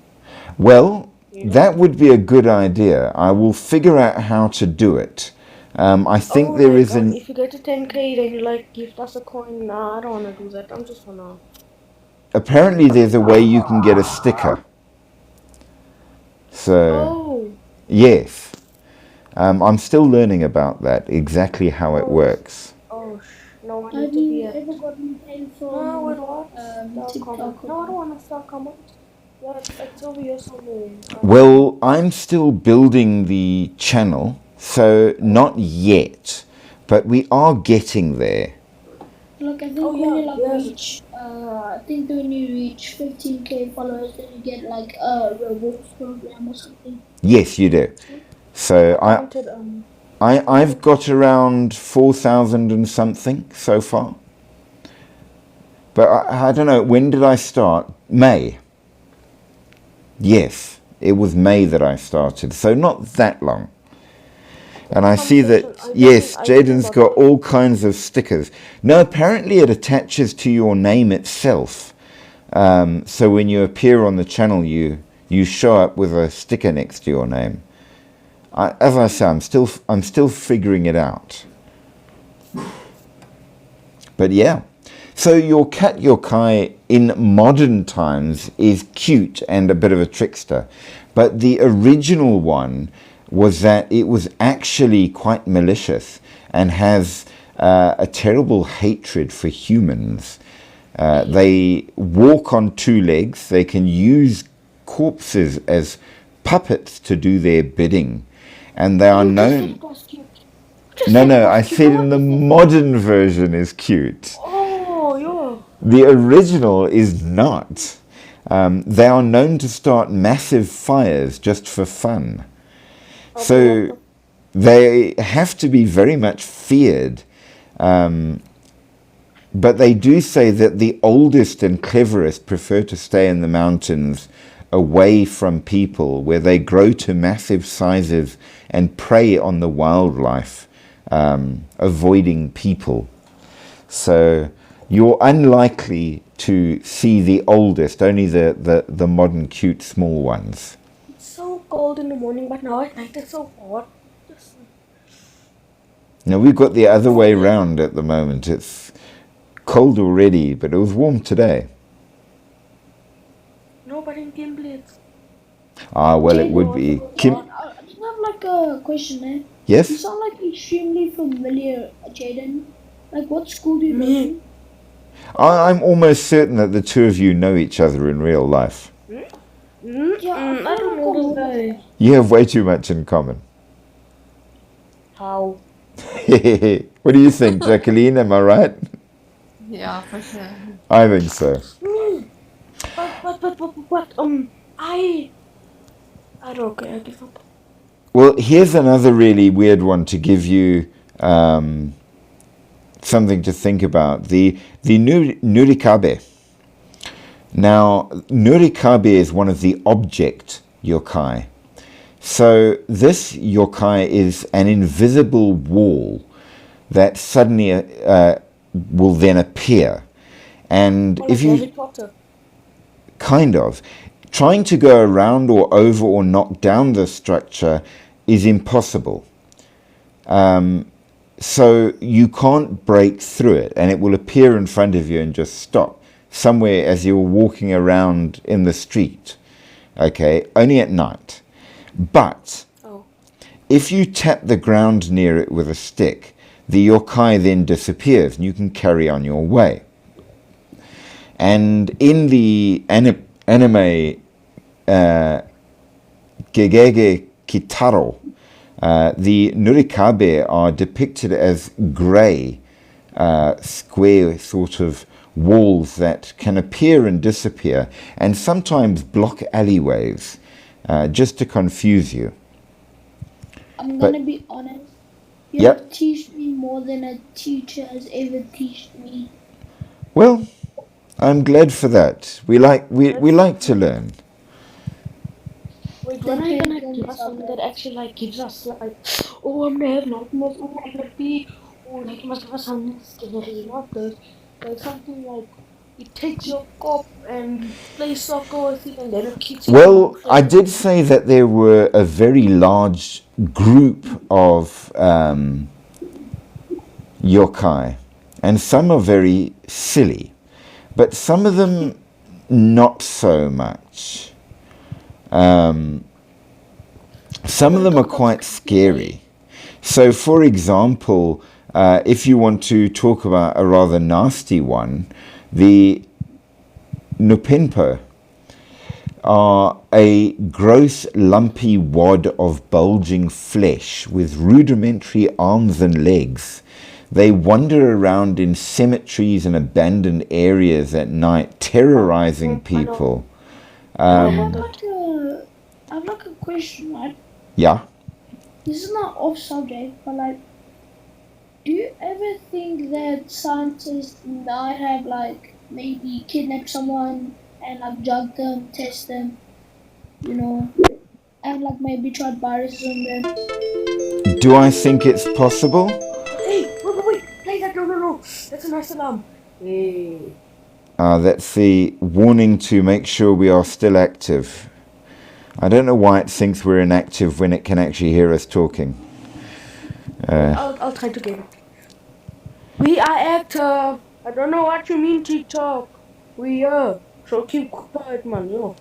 well, that would be a good idea. I will figure out how to do it. I think there is an... If you get to 10k, then you like gift us a coin. Nah, I don't wanna do that. I'm just wanna. Apparently there's a way you can get a sticker. So, Oh. yes. I'm still learning about that, exactly how it works. Oh. No, I need Have to be you at. ever gotten paid No, wait, from what? Star TikTok? comment. No, I don't wanna start comment. Yeah, it's over here somewhere. Well, I'm still building the channel, so not yet, but we are getting there. Look, I think Oh, when yeah, you like yeah. reach, I think when you reach 15k followers, then you get like a rewards program or something. Yes, you do. So Commented, I've got around 4,000 and something so far. But I don't know, when did I start? May. Yes, it was May that I started, so not that long. And I see that, yes, Jaden's got all kinds of stickers. No, apparently it attaches to your name itself. So when you appear on the channel, you show up with a sticker next to your name. As I say, I'm still figuring it out. But yeah. So your cat yokai in modern times is cute and a bit of a trickster. But the original one was that it was actually quite malicious and has a terrible hatred for humans. They walk on two legs. They can use corpses as puppets to do their bidding. And they are known... No, I said in the modern version is cute. Oh, yeah. The original is not. They are known to start massive fires just for fun. So they have to be very much feared. But they do say that the oldest and cleverest prefer to stay in the mountains away from people, where they grow to massive sizes and prey on the wildlife, avoiding people. So you're unlikely to see the oldest, only the modern cute small ones. It's so cold in the morning, but now at night it's so hot. Now we've got the other way round at the moment. It's cold already, but it was warm today. No, but in Kimberley it's... Ah, well, it would be. Kim, I just have like a question, eh? You yes? sound like extremely familiar, Jaden. Like, what school do you go to? I'm almost certain that the two of you know each other in real life. Yeah, I don't know this guy. You have way too much in common. How? What do you think, Jacqueline? Am I right? Yeah, for sure. I think so. But, I don't care, I give up. Well, here's another really weird one to give you something to think about. The Nurikabe. Now, Nurikabe is one of the object yokai. So this yokai is an invisible wall that suddenly will then appear. And if you... Harry Potter. Kind of. Trying to go around or over or knock down the structure is impossible. So you can't break through it, and it will appear in front of you and just stop somewhere as you're walking around in the street. Okay, only at night. But if you tap the ground near it with a stick, the yokai then disappears and you can carry on your way. And in the anime Gegege Kitaro, the Nurikabe are depicted as grey, square sort of walls that can appear and disappear, and sometimes block alleyways, just to confuse you. I'm But- gonna be honest. You Yep. have teach me more than a teacher has ever taught me. Well, I'm glad for that. We like to learn. Wait, when are you gonna give us something that actually like gives us like, oh, I'm gonna have nightmares, oh, I'm gonna be, oh, like you must give us something scary, not this, like something like it takes your cop and play soccer with it and then it keeps you. Well, I did say that there were a very large group of yokai, and some are very silly, but some of them not so much. Some of them are quite scary. So, for example, if you want to talk about a rather nasty one, the Nupinpo are a gross lumpy wad of bulging flesh with rudimentary arms and legs. They wander around in cemeteries and abandoned areas at night, terrorizing people. I have like a question, right? Yeah. This is not off subject, but like, do you ever think that scientists might have like maybe kidnapped someone and like drugged them, test them, you know, and like maybe tried viruses on them? Do I think it's possible? Hey, wait, play that, no, that's a nice alarm. Hey. That's the warning to make sure we are still active. I don't know why it thinks we're inactive when it can actually hear us talking. I'll try to get it. We are active. I don't know what you mean, TikTok. We are. So keep quiet, man, yo.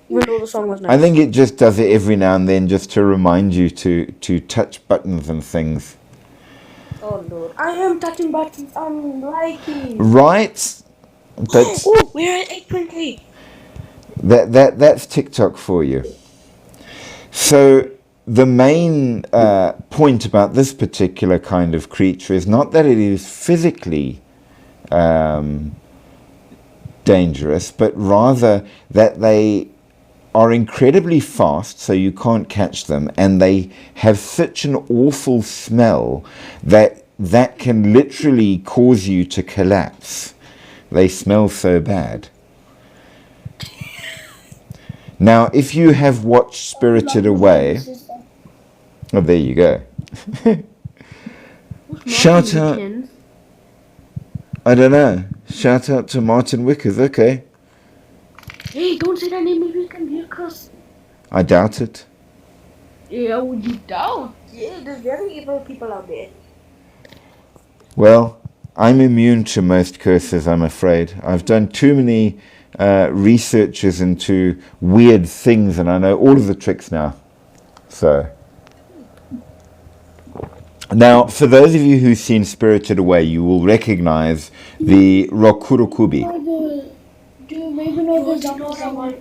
Even though the song was nice. I think it just does it every now and then just to remind you to touch buttons and things. Oh, Lord. I am touching buttons. I'm liking. Right? But Oh, we're at 8:20. that's TikTok for you. So the main point about this particular kind of creature is not that it is physically dangerous, but rather that they are incredibly fast, so you can't catch them, and they have such an awful smell that can literally cause you to collapse. They smell so bad. Now, if you have watched Spirited Away, oh, there you go. Shout out, I don't know, shout out to Martin Wickers, okay. Hey, don't say that name, maybe we can hear cuss. I doubt it. Yeah, would you doubt? Yeah, there's very evil people out there. Well, I'm immune to most curses, I'm afraid. I've done too many researches into weird things, and I know all of the tricks now. So, now, for those of you who've seen Spirited Away, you will recognize the Rokurokubi. Do you maybe know the Zama?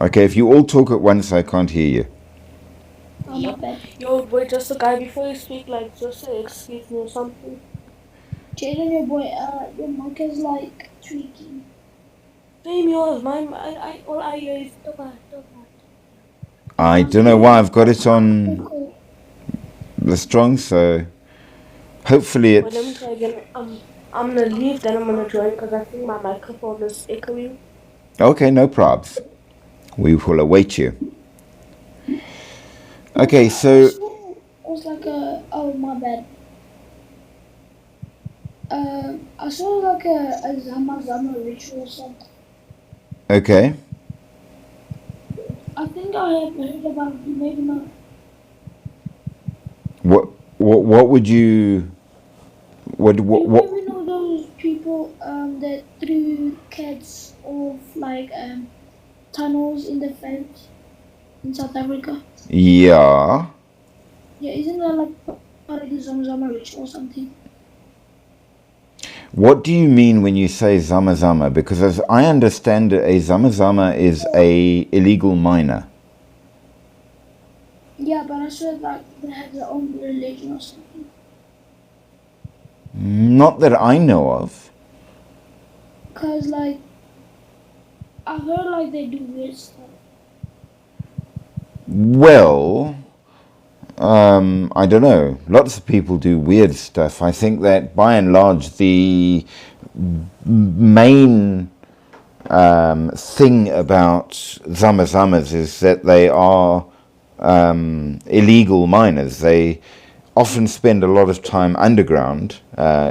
Okay, if you all talk at once, I can't hear you. Oh, my bad. Yo, wait just a guy before you speak, like, just say excuse me or something. Jaden, your boy, your mic is like tweaking. Same yours, mine, all I hear is I don't know why I've got it on the strong, so hopefully Wait, let me it's... try again. I'm gonna leave, then I'm gonna join because I think my microphone is echoing. Okay, no probs. We will await you. Okay, so... It was like oh my bad. I saw like a Zama ritual or something. Okay. I think I have heard about it, maybe not. What would you... What? You maybe know those people that threw cats off like tunnels in the fence in South Africa? Yeah. Yeah, isn't that like or like a Zamzama ritual or something. What do you mean when you say Zama Zama? Because as I understand it, a Zama Zama is a illegal miner. Yeah, but I swear like they have their own religion or something. Not that I know of. Cause like I heard like they do weird stuff. Well, I don't know. Lots of people do weird stuff. I think that by and large, the main thing about Zamazamas is that they are illegal miners. They often spend a lot of time underground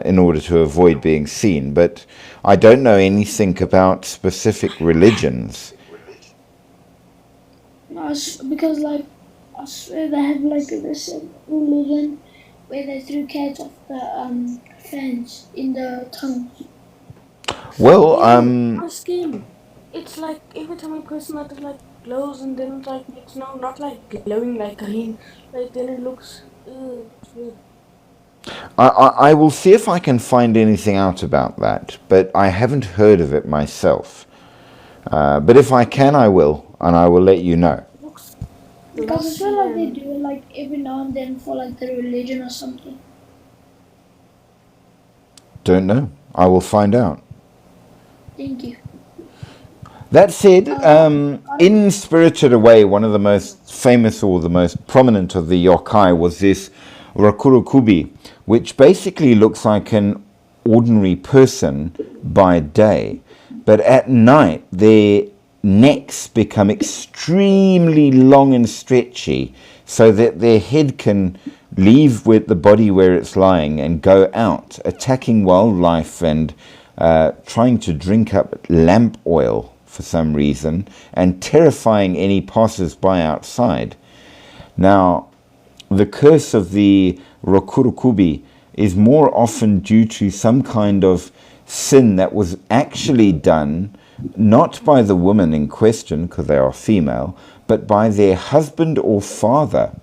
in order to avoid being seen, but I don't know anything about specific religions. No, because like I swear they have like this religion where they threw cats off the fence in the tunnel. Well, Ask him. It's like every time a person that like glows and then it like makes not like glowing like green. Like then it looks it's weird. I will see if I can find anything out about that, but I haven't heard of it myself. But if I can, I will, and I will let you know. Looks Because I feel like they glossy do it like every now and then for like the religion or something. Don't know. I will find out. Thank you. That said, in Spirited Away, one of the most famous or the most prominent of the yokai was this Rakurukubi, which basically looks like an ordinary person by day, but at night their necks become extremely long and stretchy so that their head can leave with the body where it's lying and go out, attacking wildlife and trying to drink up lamp oil for some reason, and terrifying any passers-by outside. Now, the curse of the Rokurukubi is more often due to some kind of sin that was actually done not by the woman in question, because they are female, but by their husband or father,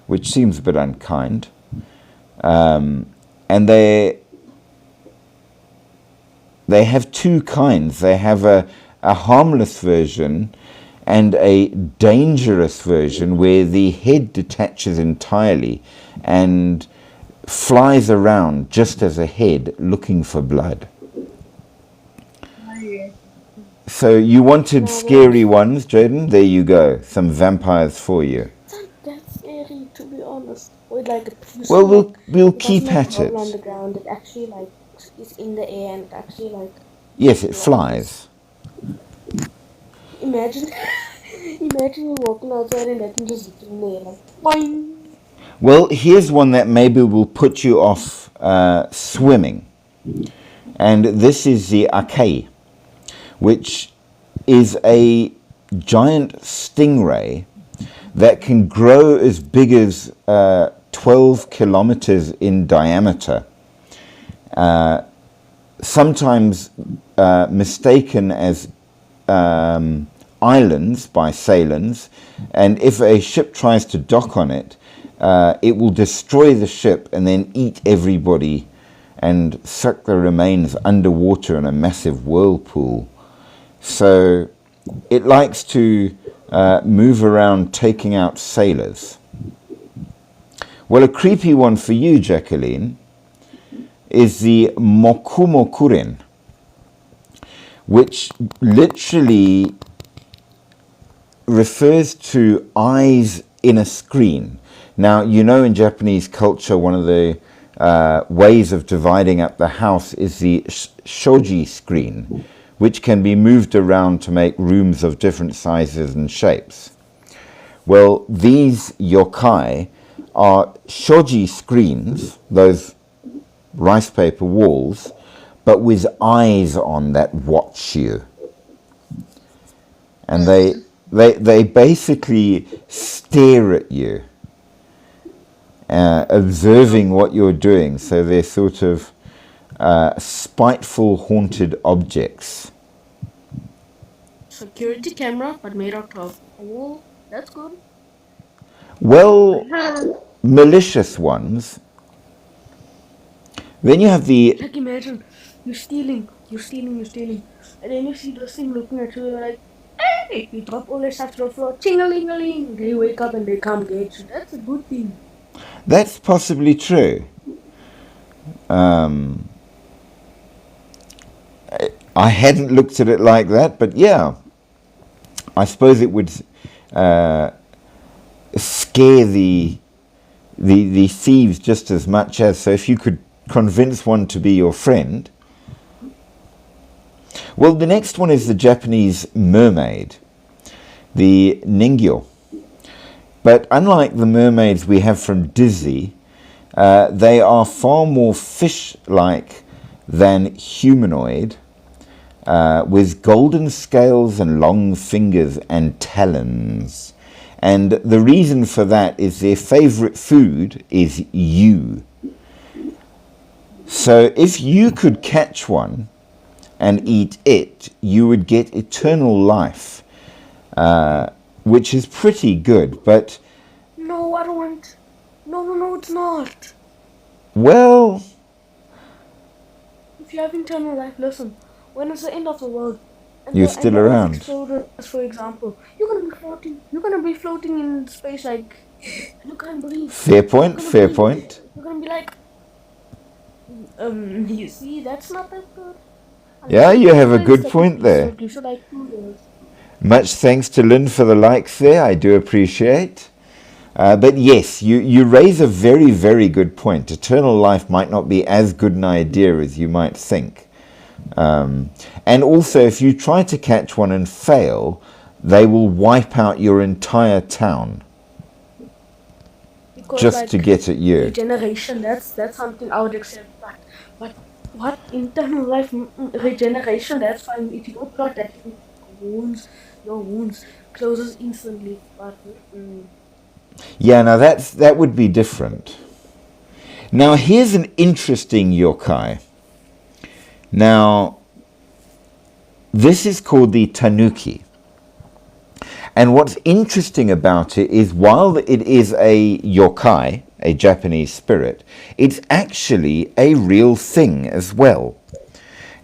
which seems a bit unkind. And they have two kinds. They have a harmless version and a dangerous version where the head detaches entirely and flies around just as a head looking for blood. So you wanted scary ones, Jaden? There you go. Some vampires for you. That's scary to be honest. Or like Well, we'll it keep doesn't like at hover on it. the ground. It actually like is in the air and it actually like Yes, it flies. imagine imagine you walking outside and that thing just sitting there like boing. Well, here's one that maybe will put you off swimming. And this is the Akai, which is a giant stingray that can grow as big as 12 kilometers in diameter. Sometimes mistaken as islands by sailors, and if a ship tries to dock on it, it will destroy the ship and then eat everybody and suck the remains underwater in a massive whirlpool. So it likes to move around taking out sailors. Well, a creepy one for you, Jacqueline, is the Mokumokuren, which literally refers to eyes in a screen. Now, you know, in Japanese culture, one of the ways of dividing up the house is the shoji screen, which can be moved around to make rooms of different sizes and shapes. Well, these yokai are shoji screens, those rice paper walls, but with eyes on that watch you. And they basically stare at you, observing what you're doing. So they're sort of spiteful, haunted objects. Security camera but made out of wool. That's good. Well, malicious ones Then you have the Like imagine you're stealing, and then you see this thing looking at you like, hey, you drop all that stuff to the floor, ching-a-ling-a-ling. They wake up and they come get you. That's a good thing. that's possibly true. I hadn't looked at it like that, but yeah, I suppose it would scare the thieves just as much as. So if you could convince one to be your friend. Well, the next one is the Japanese mermaid, the Ningyo. But unlike the mermaids we have from Disney, they are far more fish-like than humanoid, with golden scales and long fingers and talons. And the reason for that is their favorite food is you. So if you could catch one and eat it, you would get eternal life, which is pretty good. But No, I don't want. No, it's not. well, If you have internal life, listen. When it's the end of the world, and you're the still Earth around. explodes, for example, you're gonna be floating. You're gonna be floating in space like you can't breathe. Fair point, fair point. You're gonna be like, you see, that's not that good. Yeah, you have a Unless good it's point there. episode, you should like 2 years. Much thanks to Lynn for the likes there. I do appreciate. But yes, you raise a very, very good point. Eternal life might not be as good an idea as you might think. And also, if you try to catch one and fail, they will wipe out your entire town Because, just like, to get at you. regeneration, that's something I would accept. But what internal life regeneration? That's fine. If you don't got that, your wounds closes instantly. But Yeah, now that would be different. Now here's an interesting yokai. Now, this is called the Tanuki. And what's interesting about it is while it is a yokai, a Japanese spirit, it's actually a real thing as well.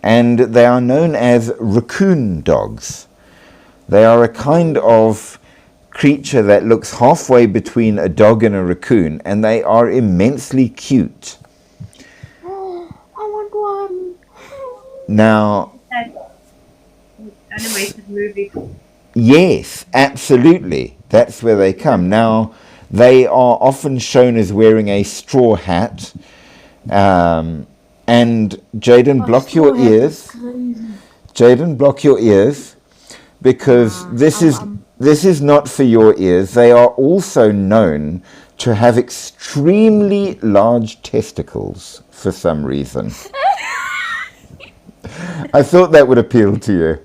And they are known as raccoon dogs. They are a kind of creature that looks halfway between a dog and a raccoon, and they are immensely cute. oh, I want one. Now, Animated movie. yes, absolutely. That's where they come. Now, they are often shown as wearing a straw hat. And Jaden, block your ears. Jaden, block your ears, because this is not for your ears. They are also known to have extremely large testicles for some reason. I thought that would appeal to you.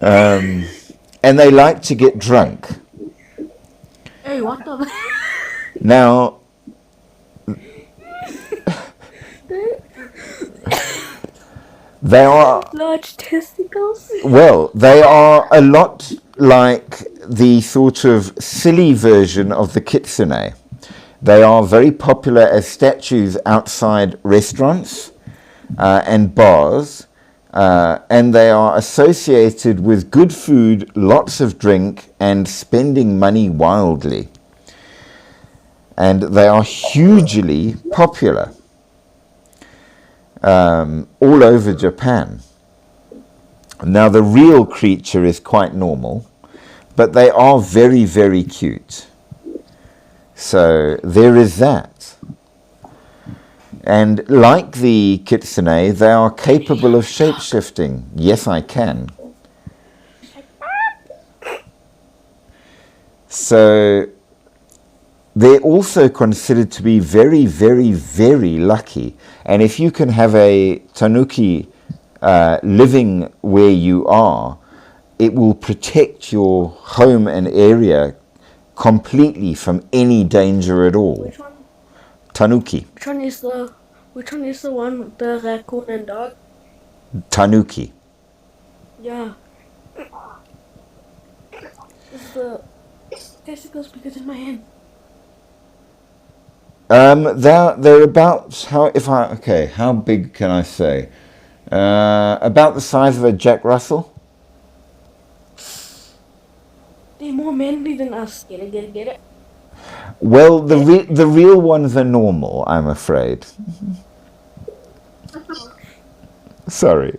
And they like to get drunk. Hey, what the? Now, they are, Large testicles. well, they are a lot like the sort of silly version of the kitsune. They are very popular as statues outside restaurants and bars, and they are associated with good food, lots of drink, and spending money wildly. And they are hugely popular all over Japan. Now, the real creature is quite normal, but they are very, very cute. So there is that. And like the kitsune, they are capable of shape-shifting. Yes, I can. So they're also considered to be very, very, very lucky. And if you can have a tanuki living where you are, it will protect your home and area completely from any danger at all. Which one? Tanuki. Which one is the one with the raccoon and dog? Tanuki. Yeah. This is the testicles because in my hand. They're about how big can I say? About the size of a Jack Russell. They're more manly than us. Get it? Well, the real ones are normal, I'm afraid. Sorry.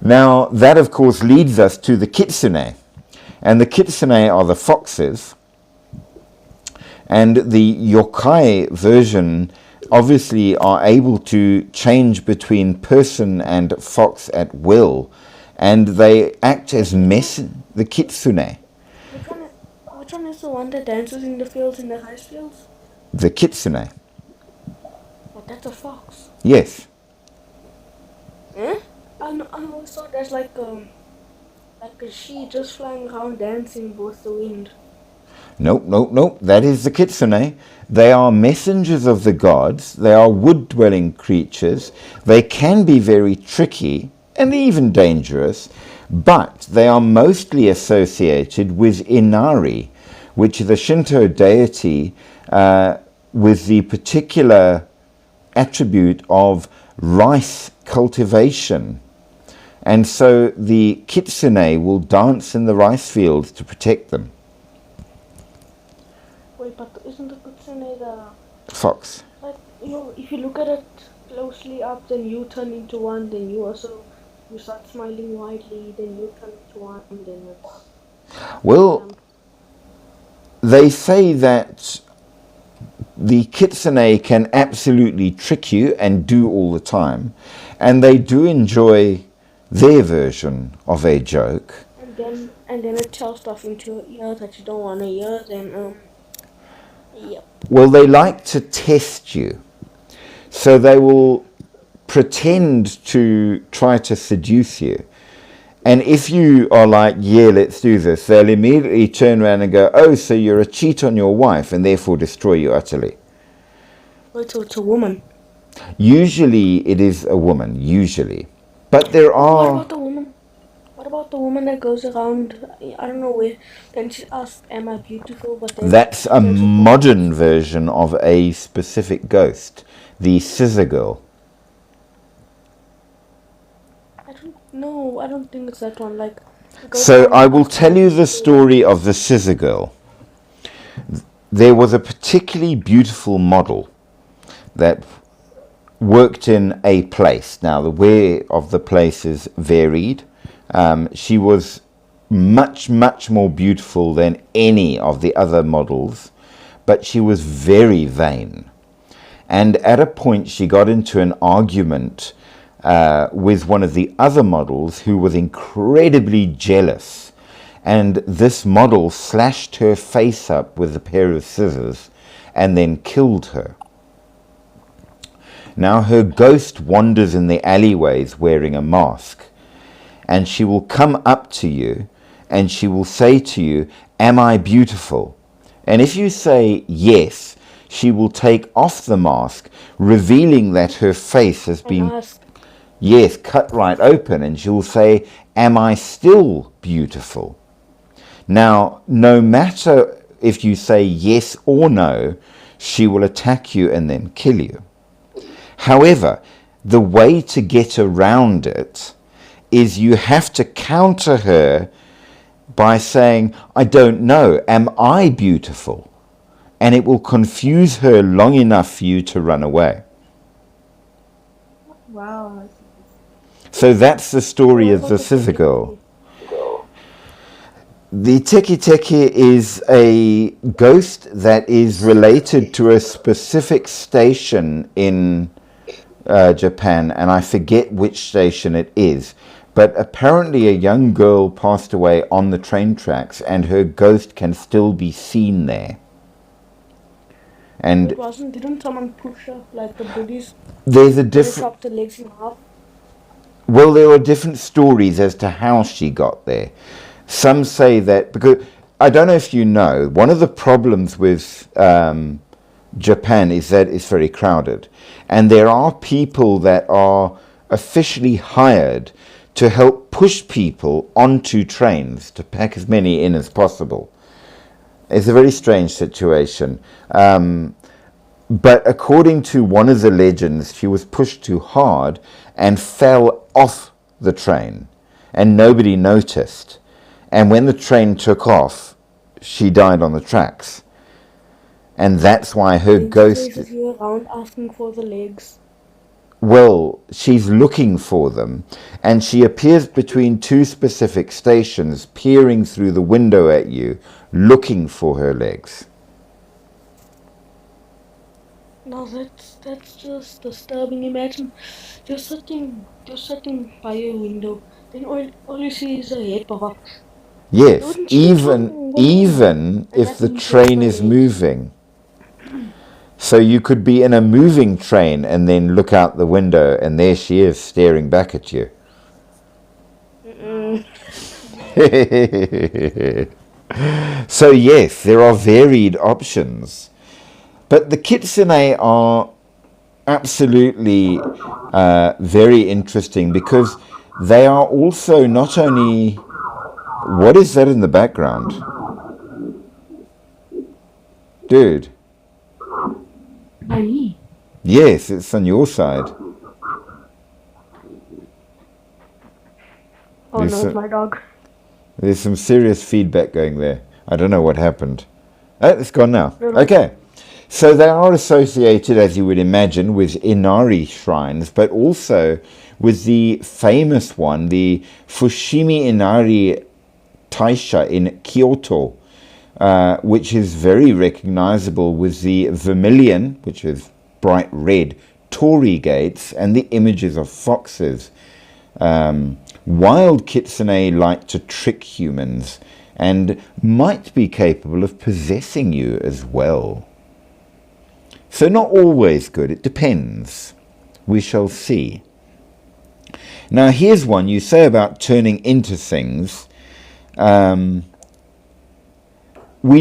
Now, that of course leads us to the kitsune. And the kitsune are the foxes. And the yokai version obviously are able to change between person and fox at will. And they act as the kitsune. Which one is the one that dances in the fields, in the rice fields? The kitsune. Oh, that's a fox. Yes. Eh? I always thought that's like a she just flying around dancing with the wind. Nope. That is the kitsune. They are messengers of the gods. They are wood-dwelling creatures. They can be very tricky and even dangerous, but they are mostly associated with Inari, which is a Shinto deity with the particular attribute of rice cultivation. And so the kitsune will dance in the rice fields to protect them. Wait, but isn't the kitsune the Fox. like if you look at it closely up, then you turn into one, then you start smiling widely, then you turn into one, then it's Well, they say that the kitsune can absolutely trick you and do all the time, and they do enjoy their version of a joke. and then it tells stuff into your ear that you don't want to hear. Then yep. Well, they like to test you, so they will pretend to try to seduce you. And if you are like, yeah, let's do this, they'll immediately turn around and go, oh, so you're a cheat on your wife, and therefore destroy you utterly. Wait, so it's a woman. Usually it is a woman, usually. But there What are... about the woman? What about the woman that goes around? I don't know where. Then she asks, "Am I beautiful?" But then That's a modern version of a specific ghost, the scissor girl. I don't think it's that one. Like. So I will tell you the story of the scissor girl. There was a particularly beautiful model that worked in a place. Now the where of the places varied. She was much more beautiful than any of the other models, but she was very vain. And at a point she got into an argument with one of the other models who was incredibly jealous, and this model slashed her face up with a pair of scissors and then killed her. Now her ghost wanders in the alleyways wearing a mask, and she will come up to you and she will say to you, "Am I beautiful?" And if you say yes, she will take off the mask, revealing that her face has been cut right open, and she will say, "Am I still beautiful?" Now, no matter if you say yes or no, she will attack you and then kill you. However, the way to get around it is you have to counter her by saying, "I don't know, am I beautiful?" And it will confuse her long enough for you to run away. Wow. So that's the story of the scissor girl. The teki teki is a ghost that is related to a specific station in Japan, and I forget which station it is. But apparently a young girl passed away on the train tracks, and her ghost can still be seen there. And didn't someone push her like the Buddhists? There's a different. Chopped the legs in half. Well, there are different stories as to how she got there. Some say that because I don't know if you know, one of the problems with Japan is that it's very crowded, and there are people that are officially hired to help push people onto trains to pack as many in as possible. It's a very strange situation. But according to one of the legends, she was pushed too hard and fell off the train, and nobody noticed. And when the train took off, she died on the tracks. And that's why her ghost... Is you around asking for the legs. Well, she's looking for them, and she appears between two specific stations, peering through the window at you, looking for her legs. No, that's just disturbing. Imagine you're sitting by your window, then all you see is a head pop up. Yes, Wouldn't you even And if that the means train there's is no moving. So you could be in a moving train and then look out the window and there she is staring back at you. So yes, there are varied options. But the kitsune are absolutely very interesting because they are also not only... What is that in the background? Dude. By me. Yes, it's on your side. Oh There's no, some- it's my dog. There's some serious feedback going there. I don't know what happened. Oh, it's gone now. Really? Okay. So they are associated, as you would imagine, with Inari shrines, but also with the famous one, the Fushimi Inari Taisha in Kyoto, which is very recognizable with the vermilion, which is bright red, torii gates, and the images of foxes. Wild kitsune like to trick humans and might be capable of possessing you as well. So not always good, it depends. We shall see. Now here's one you say about turning into things. We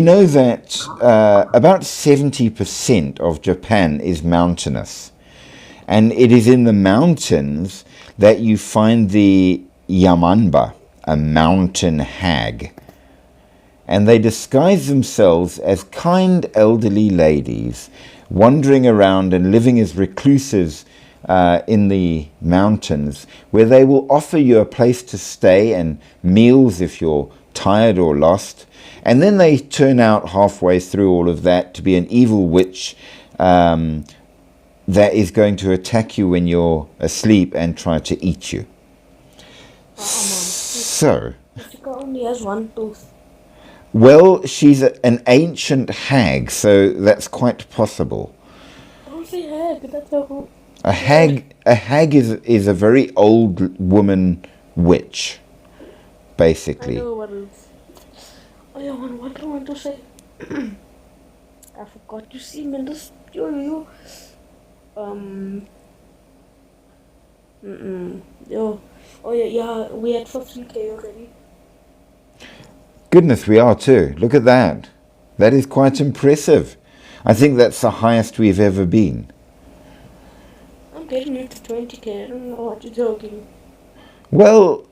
know that about 70% of Japan is mountainous. And it is in the mountains that you find the Yamanba, a mountain hag. And they disguise themselves as kind elderly ladies, wandering around and living as recluses in the mountains, where they will offer you a place to stay and meals if you're tired or lost. And then they turn out halfway through all of that to be an evil witch that is going to attack you when you're asleep and try to eat you. So, Jessica only has one tooth. well, she's an ancient hag, so that's quite possible. Don't say hag, that's a whole... A hag is a very old woman witch, I basically. know what it is. Oh yeah, what do I want to say? I forgot. You see, man, this yo. Yo. Oh yeah, we had 15k already. Goodness, we are too. Look at that. That is quite impressive. I think that's the highest we've ever been. I'm getting into 20k. I don't know what you're talking. Well,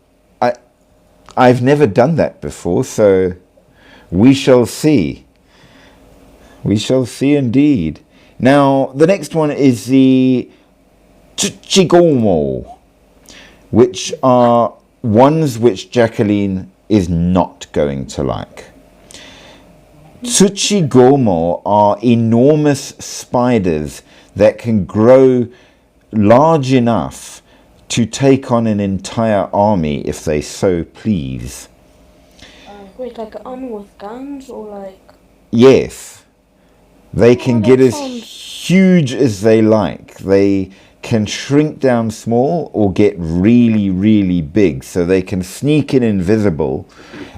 I've never done that before, so we shall see. We shall see indeed. Now, the next one is the Tsuchigomo, which are ones which Jacqueline is not going to like. Tsuchigomo are enormous spiders that can grow large enough to take on an entire army if they so please. Wait, like an army with guns or like... Yes, they can that get as sounds- huge as they like. They can shrink down small or get really, really big, so they can sneak in invisible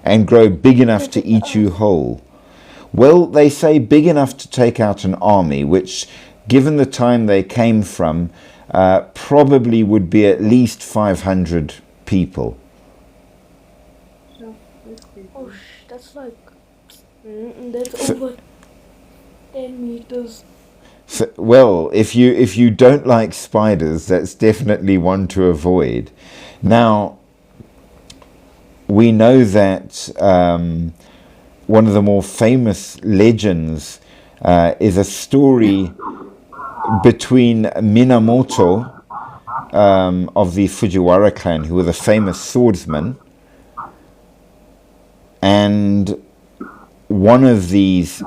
and grow big enough to eat you whole. Well, they say big enough to take out an army, which, given the time they came from, probably would be at least 500 people. Oh, that's like... that's over 10 meters. So, well, if you don't like spiders, that's definitely one to avoid. Now, we know that one of the more famous legends is a story between Minamoto of the Fujiwara clan, who was a famous swordsman, and one of these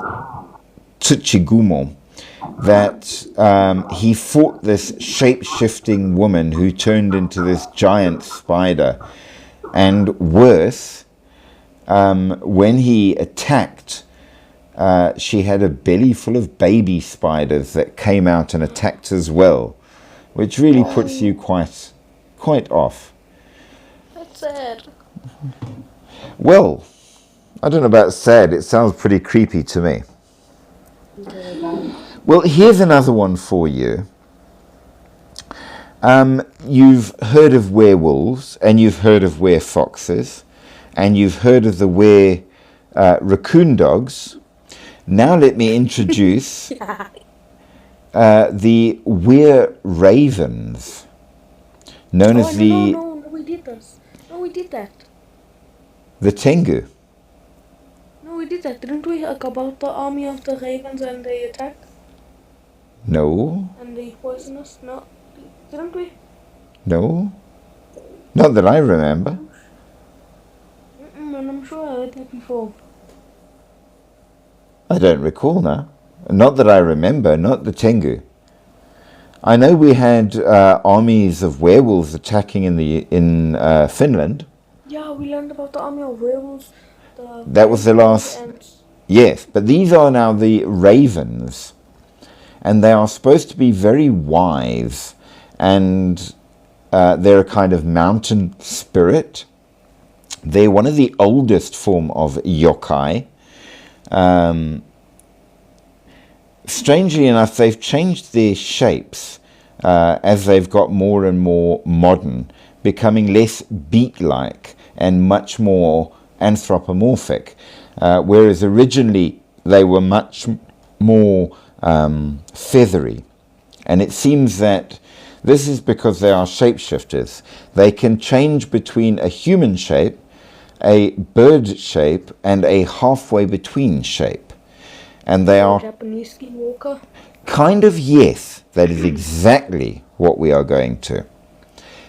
Tsuchigumo, that he fought this shape-shifting woman who turned into this giant spider. And worse, when he attacked, she had a belly full of baby spiders that came out and attacked as well, which really puts you quite off. That's sad. Well, I don't know about sad, it sounds pretty creepy to me. Well, here's another one for you. You've heard of werewolves, and you've heard of were-foxes, and you've heard of the raccoon dogs. Now let me introduce the were-ravens, known as No, we did this. No, we did that. the Tengu. No, we did that, didn't we? Like about the army of the ravens and the attack No, and the poisonous. No, didn't we? no, not that I remember. And I'm sure I heard that before. I don't recall now. Not that I remember, not the Tengu. I know we had armies of werewolves attacking in Finland. Yeah, we learned about the army of werewolves. That was the last. Ants. Yes, but these are now the ravens, and they are supposed to be very wise, and they're a kind of mountain spirit. They're one of the oldest form of yokai. Strangely enough, they've changed their shapes as they've got more and more modern, becoming less beak-like and much more anthropomorphic, whereas originally they were much more feathery. And it seems that this is because they are shapeshifters. They can change between a human shape, a bird shape, and a halfway between shape. And they are Japanese skinwalker. kind of, yes, that is exactly what we are going to.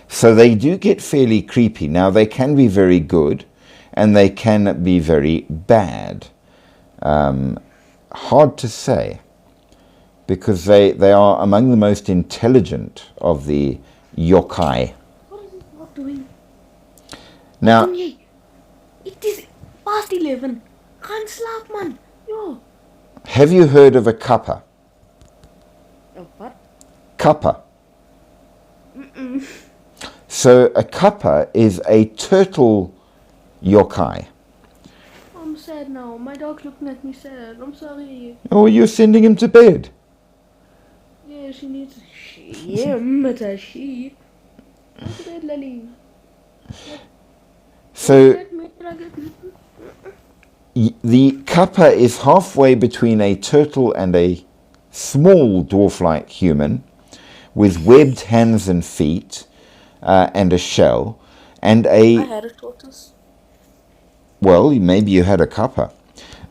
So they do get fairly creepy. Now, they can be very good, and they can be very bad. Hard to say, because they are among the most intelligent of the yokai. What is it not doing? Now, Kanye, it is past 11. Can't slaap, man. Yo. have you heard of a kappa? Oh, what? Kappa. So a kappa is a turtle yokai. I'm sad now. My dog's looking at me sad. I'm sorry. Oh, you're sending him to bed. Yeah, she needs a shim. It's a sheep. Go to bed, Lily. So Let me drag it. the kappa is halfway between a turtle and a small dwarf-like human with webbed hands and feet and a shell and I had a tortoise. well, maybe you had a kappa.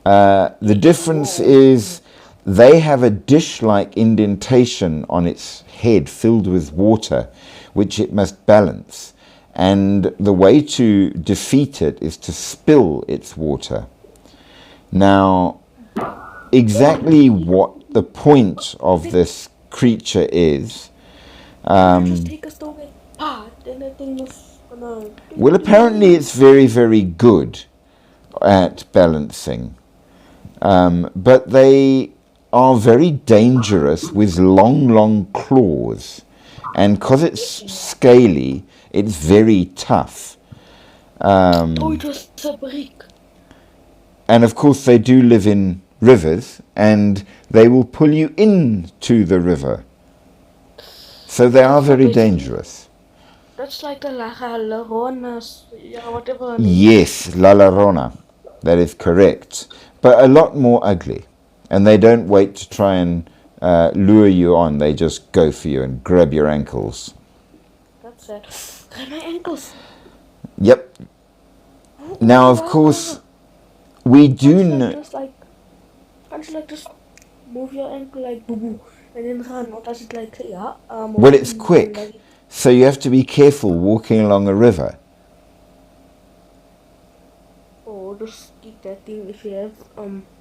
The difference is they have a dish-like indentation on its head filled with water, which it must balance. And the way to defeat it is to spill its water. Now, exactly what the point of this creature is, Just take us away. Then that thing was gonna. well, apparently it's very, very good at balancing. But they are very dangerous with long, long claws. And because it's scaly, it's very tough. Oh, it was a brick. And of course, they do live in rivers, and they will pull you into the river. So they are very dangerous. That's like the La Llorona, yeah, whatever. Yes, La Llorona. That is correct. But a lot more ugly. And they don't wait to try and lure you on. They just go for you and grab your ankles. That's sad. Grab my ankles. Yep. Now, of course, we do Can't you know... like just move your ankle like boo boo, En dan gaan, want as dit like, ja, Well, it's quick, so you have to be careful walking along a river. or just keep that thing if you have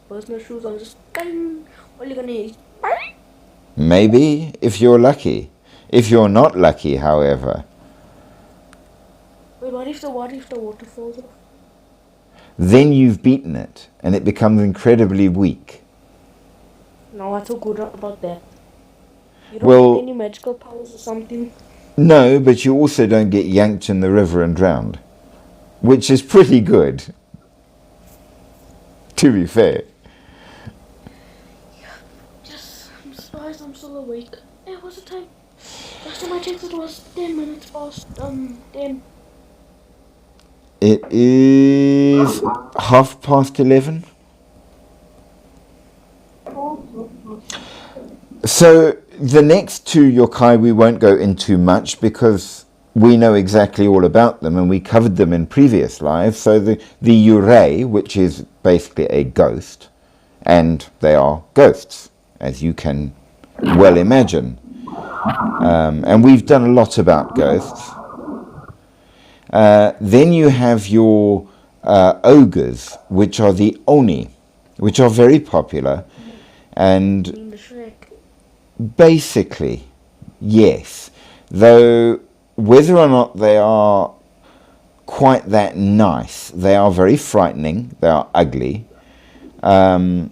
personal shoes on, just bang, all you're gonna hear is bang. Maybe, if you're lucky. If you're not lucky, however, Wait, what if the water falls off? then you've beaten it, and it becomes incredibly weak. No, what's so good about that? You don't Well- get any magical powers or something? No, but you also don't get yanked in the river and drowned, which is pretty good, to be fair. Yes, I'm surprised I'm still awake. Hey, what's the time? Last time I checked it was 10 minutes past 10. It is 11:30. So the next two yokai we won't go into much because we know exactly all about them and we covered them in previous lives. So the yurei, which is basically a ghost, and they are ghosts, as you can well imagine. And we've done a lot about ghosts. Then you have your ogres, which are the oni, which are very popular. And In the Shrek. basically, yes. Though whether or not they are quite that nice, they are very frightening, they are ugly, and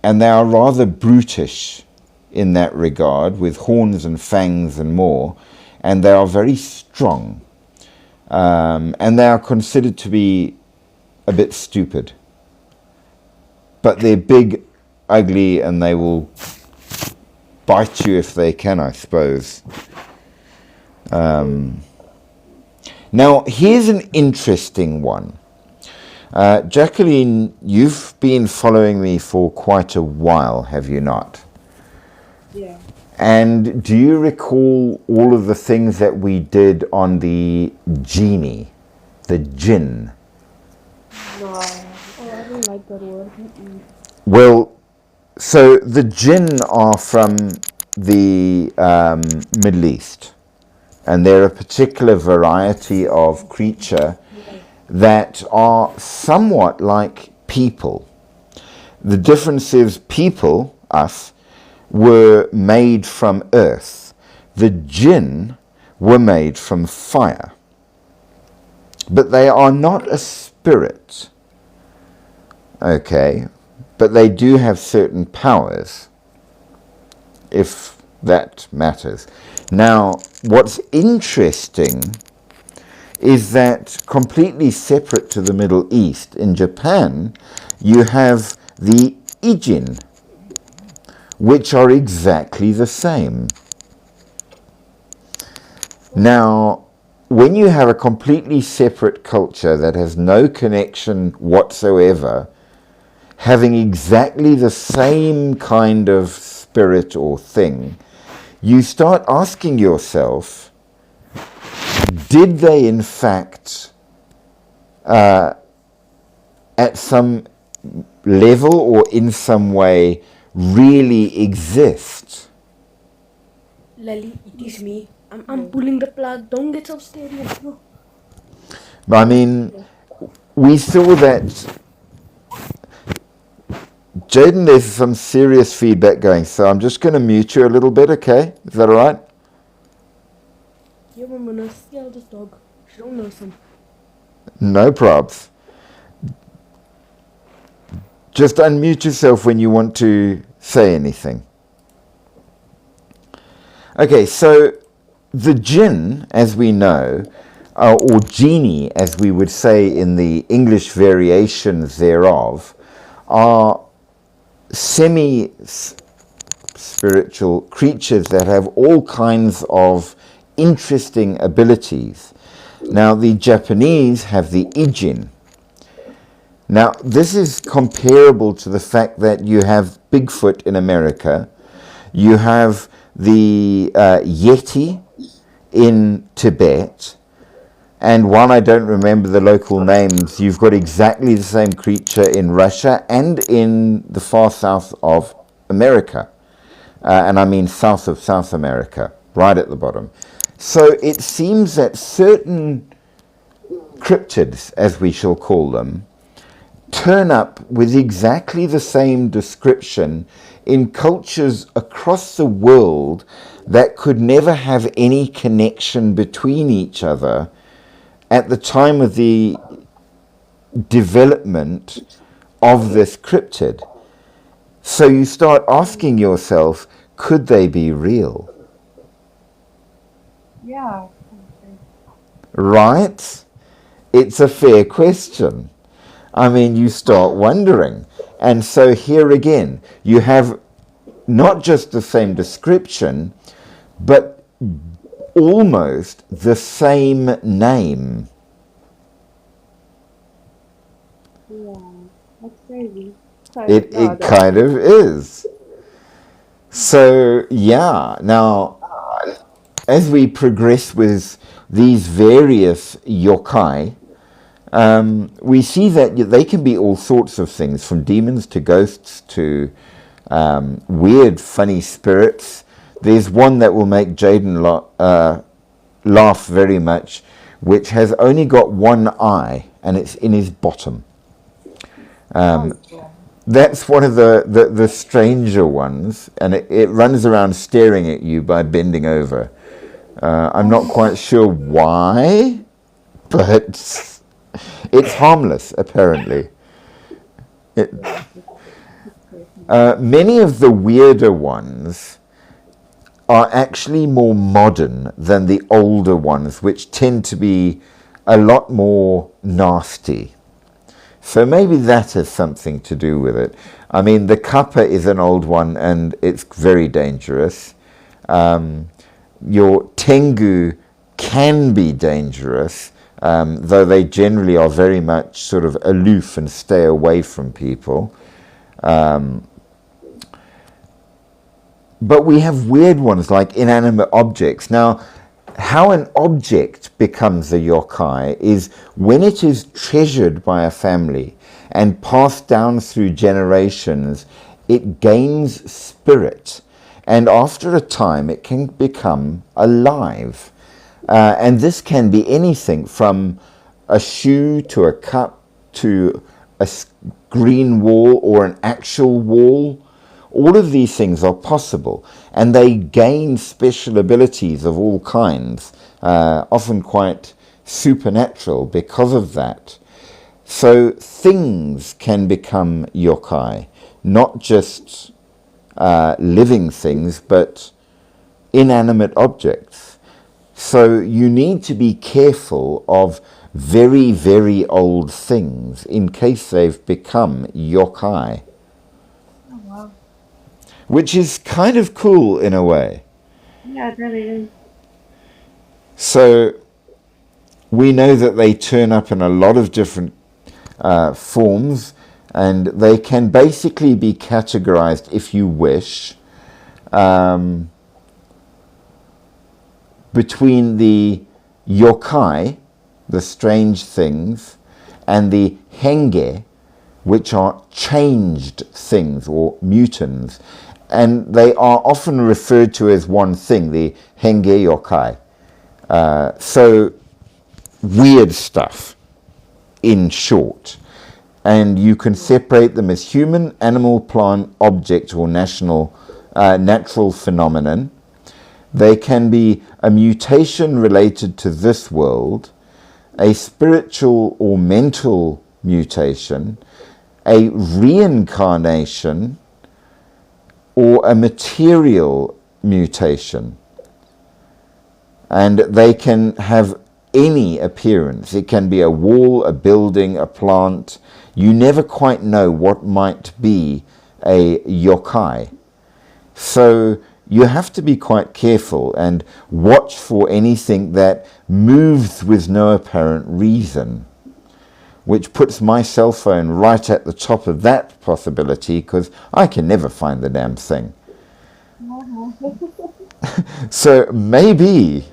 they are rather brutish in that regard, with horns and fangs and more, and they are very strong. And they are considered to be a bit stupid. But they're big, ugly, and they will bite you if they can, I suppose. Now, here's an interesting one. Jacqueline, you've been following me for quite a while, have you not? Yeah. And do you recall all of the things that we did on the genie, the jinn? No, I don't like that word. Well, so the jinn are from the Middle East, and they're a particular variety of creature that are somewhat like people. The difference is people, us, were made from earth. The jinn were made from fire. But they are not a spirit. Okay, but they do have certain powers, if that matters. Now, what's interesting is that completely separate to the Middle East, in Japan, you have the Ijin, which are exactly the same. Now, when you have a completely separate culture that has no connection whatsoever, having exactly the same kind of spirit or thing, you start asking yourself, did they in fact, at some level or in some way, really exist? Lily, it is me. I'm pulling the plug. Don't get so scared. No. I mean, we saw that. Jaden, there's some serious feedback going, so I'm just going to mute you a little bit, okay? Is that all right? Yeah, I'm gonna steal this dog. She don't know some. No probs. Just unmute yourself when you want to say anything. Okay, so the jinn, as we know, or genie, as we would say in the English variations thereof, are semi-spiritual creatures that have all kinds of interesting abilities. Now, the Japanese have the Ijin. Now, this is comparable to the fact that you have Bigfoot in America, you have the Yeti in Tibet, and while I don't remember the local names, you've got exactly the same creature in Russia and in the far south of America. and I mean south of South America, right at the bottom. So it seems that certain cryptids, as we shall call them, turn up with exactly the same description in cultures across the world that could never have any connection between each other at the time of the development of this cryptid. So you start asking yourself, could they be real? Yeah. Right? It's a fair question. I mean, you start wondering. And so here again, you have not just the same description, but almost the same name. Yeah. That's crazy. It kind of is. So, yeah, now, as we progress with these various yokai, we see that they can be all sorts of things, from demons to ghosts to weird, funny spirits. There's one that will make Jaden laugh very much, which has only got one eye, and it's in his bottom. That's one of the stranger ones, and it runs around staring at you by bending over. I'm not quite sure why, but it's harmless, apparently. Many of the weirder ones are actually more modern than the older ones, which tend to be a lot more nasty. So maybe that has something to do with it. I mean, the kappa is an old one, and it's very dangerous. Your tengu can be dangerous, though they generally are very much sort of aloof and stay away from people. But we have weird ones like inanimate objects. Now, how an object becomes a yokai is when it is treasured by a family and passed down through generations, it gains spirit. And after a time, it can become alive. And this can be anything from a shoe to a cup to a green wall or an actual wall. All of these things are possible, and they gain special abilities of all kinds, often quite supernatural because of that. So things can become yokai, not just living things, but inanimate objects. So you need to be careful of very, very old things in case they've become yokai. Oh, wow. Which is kind of cool in a way. Yeah, it really is. So we know that they turn up in a lot of different forms, and they can basically be categorized, if you wish, between the yokai, the strange things, and the henge, which are changed things or mutants. And they are often referred to as one thing, the henge yokai. So weird stuff, in short. And you can separate them as human, animal, plant, object, or natural phenomenon. They can be a mutation related to this world, a spiritual or mental mutation, a reincarnation, or a material mutation. And they can have any appearance. It can be a wall, a building, a plant. You never quite know what might be a yokai. So you have to be quite careful and watch for anything that moves with no apparent reason, which puts my cell phone right at the top of that possibility, because I can never find the damn thing. So maybe.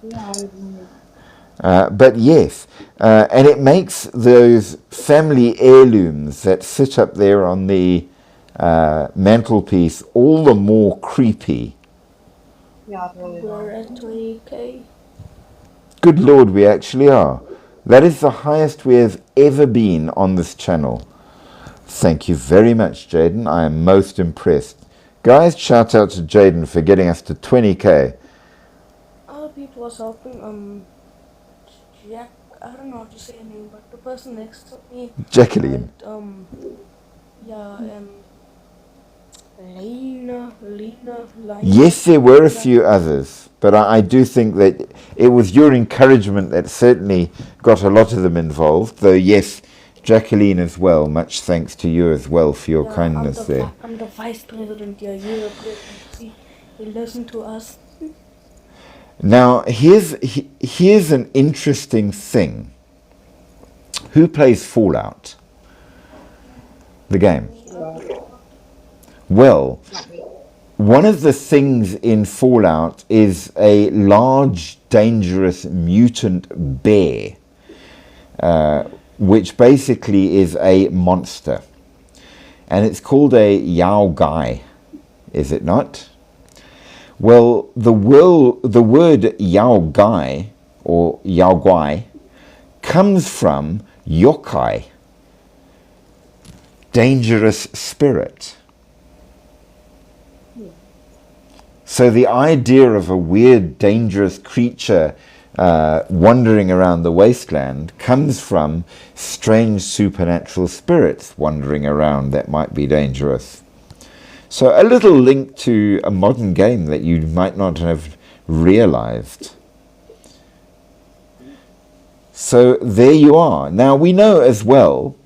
Yeah, But yes, and it makes those family heirlooms that sit up there on the mantelpiece, all the more creepy. Yeah, it really We're was. at 20k. Good Lord, we actually are. That is the highest we have ever been on this channel. Thank you very much, Jaden. I am most impressed. Guys, shout out to Jaden for getting us to 20k. Other people was helping, Jack, I don't know how to say her name, but the person next to me, Jacqueline. yeah, Lena. Yes, there were a few others, but I do think that it was your encouragement that certainly got a lot of them involved, though yes, Jacqueline as well, much thanks to you as well for your kindness there. I'm the vice president, yeah, you're a president. See, you listen to us. Now, here's an interesting thing. Who plays Fallout? The game. Well, one of the things in Fallout is a large, dangerous mutant bear, which basically is a monster. And it's called a Yao Gai, is it not? Well, the word Yao Gai, or Yao Guai, comes from yokai, dangerous spirit. So the idea of a weird, dangerous creature wandering around the wasteland comes from strange supernatural spirits wandering around that might be dangerous. So a little link to a modern game that you might not have realized. So there you are. Now we know as well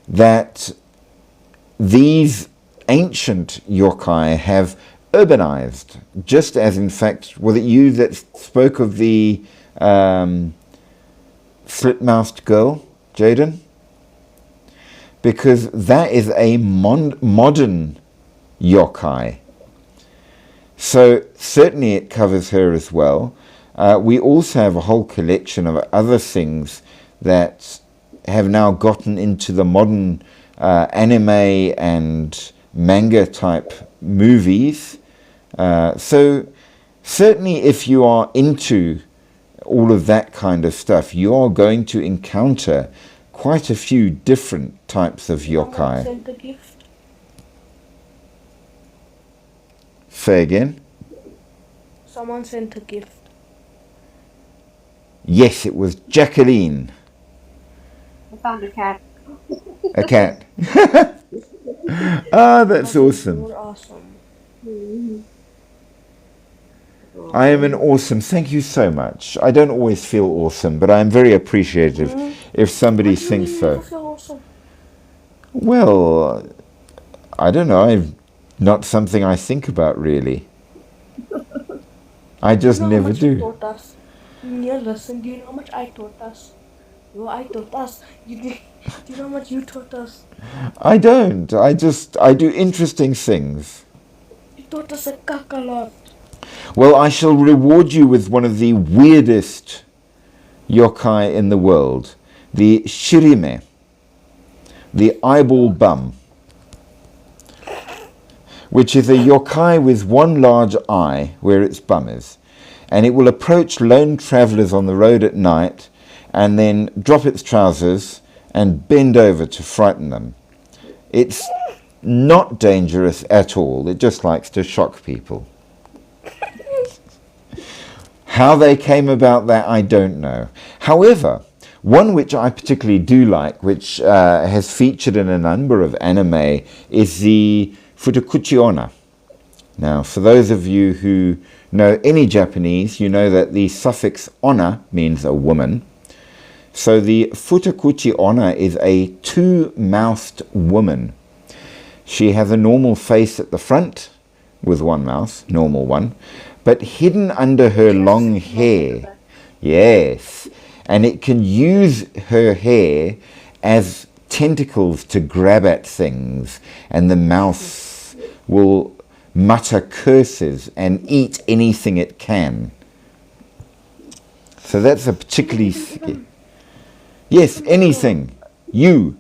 that these ancient yokai have urbanized, just as in fact, was it you that spoke of the slit-mouthed girl, Jaden? Because that is a modern yokai. So certainly it covers her as well. We also have a whole collection of other things that have now gotten into the modern anime and manga type movies. So certainly if you are into all of that kind of stuff, you are going to encounter quite a few different types of Someone yokai. sent a gift. Say again? Someone sent a gift. Yes, it was Jacqueline. I found a cat. A cat. Ah, that's awesome. You're awesome. I am an awesome. Thank you so much. I don't always feel awesome, but I am very appreciative if somebody What do you thinks mean you so. never feel awesome? Well, I don't know. Not something I think about really. I just You know how never much you do. taught us? Yeah, listen, do you know how much I taught us? Well, I taught us. Do you know how much you taught us? I don't. I do interesting things. You taught us a lot. Well, I shall reward you with one of the weirdest yokai in the world. The Shirime. The eyeball bum. Which is a yokai with one large eye where its bum is. And it will approach lone travelers on the road at night and then drop its trousers and bend over to frighten them. It's not dangerous at all. It just likes to shock people. How they came about that, I don't know. However, one which I particularly do like, which has featured in a number of anime, is the Futakuchi Onna. Now, for those of you who know any Japanese, you know that the suffix onna means a woman. So the Futakuchi Onna is a two-mouthed woman. She has a normal face at the front with one mouth, normal one, but hidden under her long hair. Yes, and it can use her hair as tentacles to grab at things, and the mouth will mutter curses and eat anything it can. So that's a particularly... Yes, anything. You.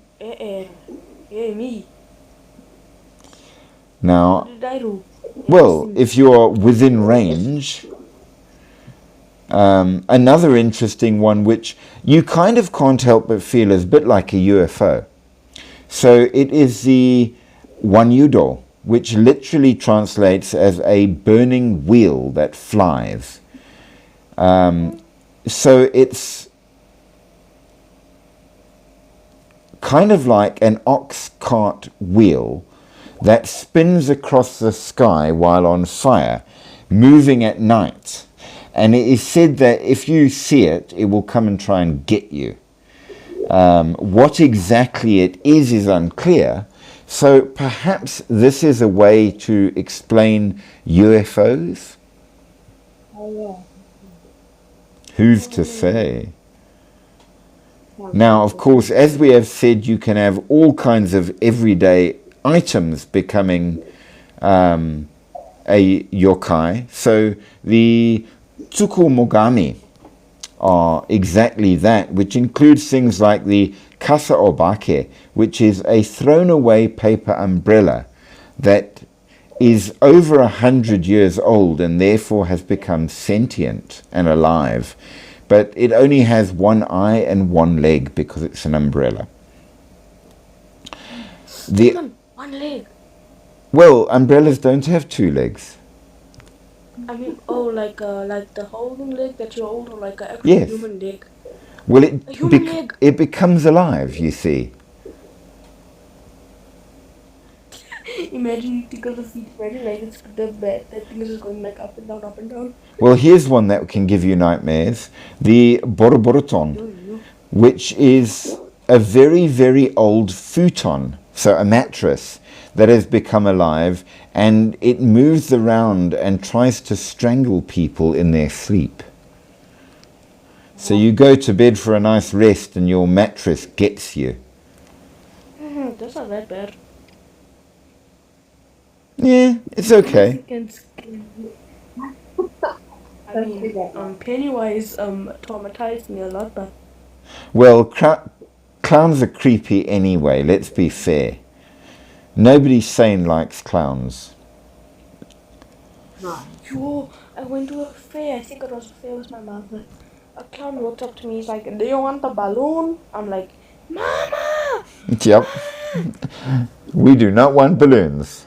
Me. Now, What did I do? well, if you're within range, another interesting one which you kind of can't help but feel is a bit like a UFO. So it is the Wanyudo, which literally translates as a burning wheel that flies. So it's kind of like an ox cart wheel that spins across the sky while on fire, moving at night. And it is said that if you see it, it will come and try and get you. What exactly it is unclear. So perhaps this is a way to explain UFOs? Oh, yeah. Who's to say? Now, of course, as we have said, you can have all kinds of everyday items becoming a yokai. So the tsukumogami are exactly that, which includes things like the kasa obake, which is a thrown-away paper umbrella that is over 100 years old and therefore has become sentient and alive. But it only has one eye and one leg because it's an umbrella. One leg. Well, umbrellas don't have two legs. I mean, oh, like the holding leg that you hold, or like an actual Yes. human leg. Well, A human leg. it becomes alive, you see. Imagine you tickle the feet. Imagine like it's the bed. That thing is just going like up and down, up and down. Well, here's one that can give you nightmares. The boroboroton, which is a very, very old futon, so a mattress that has become alive, and it moves around and tries to strangle people in their sleep. So you go to bed for a nice rest and your mattress gets you. That's not that bad. Yeah, it's okay. I mean, Pennywise traumatized me a lot, but Well, clowns are creepy anyway, let's be fair. Nobody sane likes clowns. yo, I went to a fair. I think it was a fair with my mother. A clown walked up to me. He's like, "Do you want a balloon?" I'm like, "Mama!" Yep. We do not want balloons.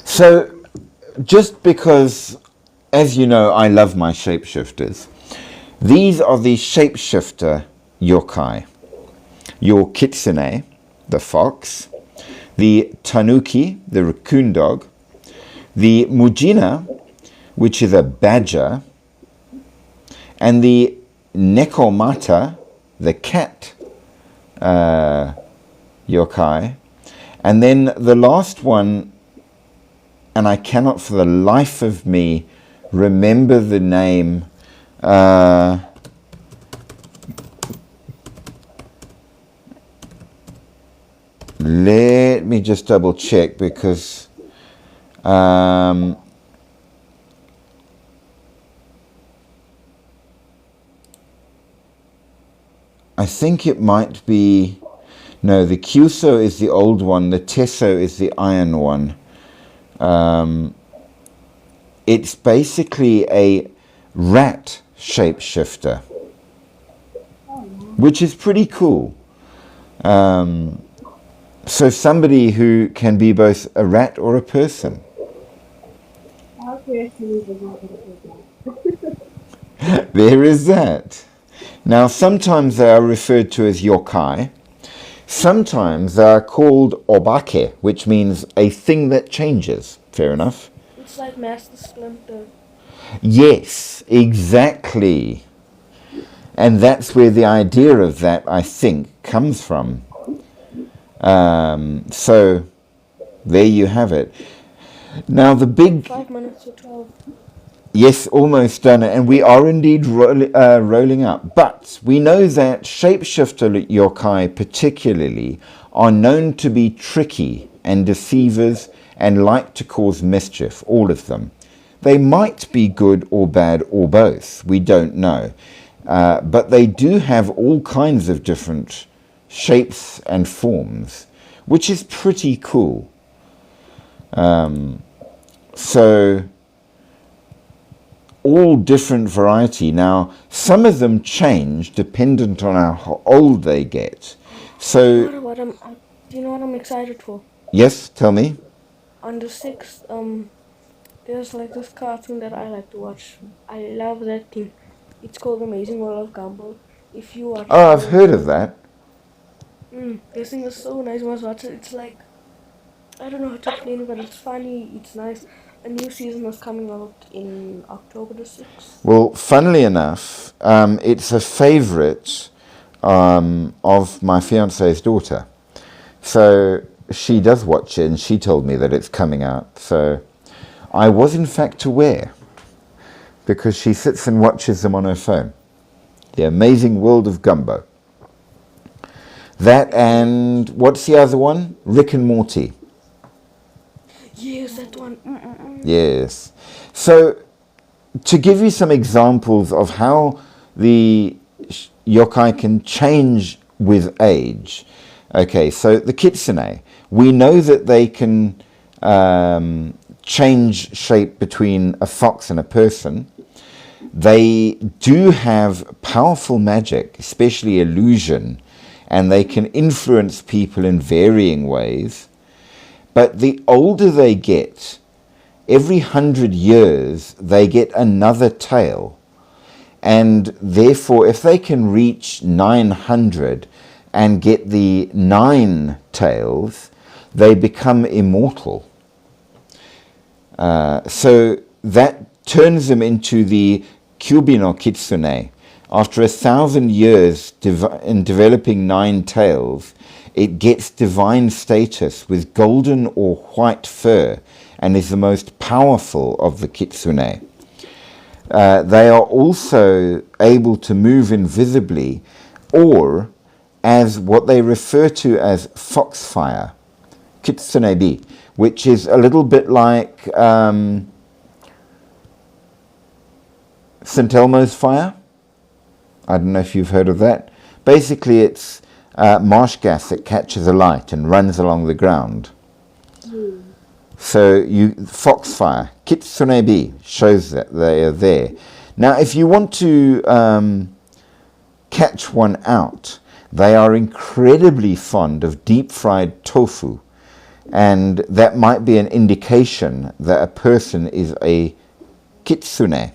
So, just because, as you know, I love my shapeshifters, these are the shapeshifter yokai. Your kitsune, the fox, the tanuki, the raccoon dog, the mujina, which is a badger, and the nekomata, the cat yokai. And then the last one, and I cannot for the life of me remember the name. Let me just double check because I think it might be, no, the Kyuso is the old one, the Tesso is the iron one. It's basically a rat shapeshifter, which is pretty cool. So somebody who can be both a rat or a person. There is that. Now, sometimes they are referred to as yokai. Sometimes they are called obake, which means a thing that changes. Fair enough. It's like Master Splinter. Yes, exactly. And that's where the idea of that, I think, comes from. So, there you have it. Now, the big... 5 minutes to 12. Yes, almost done it, and we are indeed rolling up. But we know that shapeshifter yokai particularly are known to be tricky and deceivers and like to cause mischief, all of them. They might be good or bad or both, we don't know. But they do have all kinds of different shapes and forms, which is pretty cool. So all different variety. Now, some of them change dependent on how old they get. So, Do you know what I'm excited for? yes, tell me. On the 6th, there's like this cartoon that I like to watch. I love that thing. It's called Amazing World of Gumball. If you watch Oh, it, I've heard of that. this thing is so nice. You must watch it. It's like, I don't know how to explain it, but it's funny. It's nice. A new season is coming out in October the 6th. Well, funnily enough, it's a favorite of my fiance's daughter. So she does watch it, and she told me that it's coming out. So I was in fact aware, because she sits and watches them on her phone. The Amazing World of Gumbo. That, and what's the other one? Rick and Morty. Yes, that one. Yes. So, to give you some examples of how the yokai can change with age. Okay, so the kitsune, we know that they can change shape between a fox and a person. They do have powerful magic, especially illusion, and they can influence people in varying ways. But the older they get, every 100 years, they get another tail. And therefore, if they can reach 900 and get the 9 tails, they become immortal. So that turns them into the Kyubi no Kitsune. After 1,000 years in developing 9 tails, it gets divine status with golden or white fur and is the most powerful of the kitsune. They are also able to move invisibly, or as what they refer to as foxfire, kitsunebi, which is a little bit like St. Elmo's fire. I don't know if you've heard of that. Basically, it's marsh gas that catches a light and runs along the ground. So foxfire, kitsunebi, shows that they are there. Now, if you want to catch one out, they are incredibly fond of deep-fried tofu, and that might be an indication that a person is a kitsune.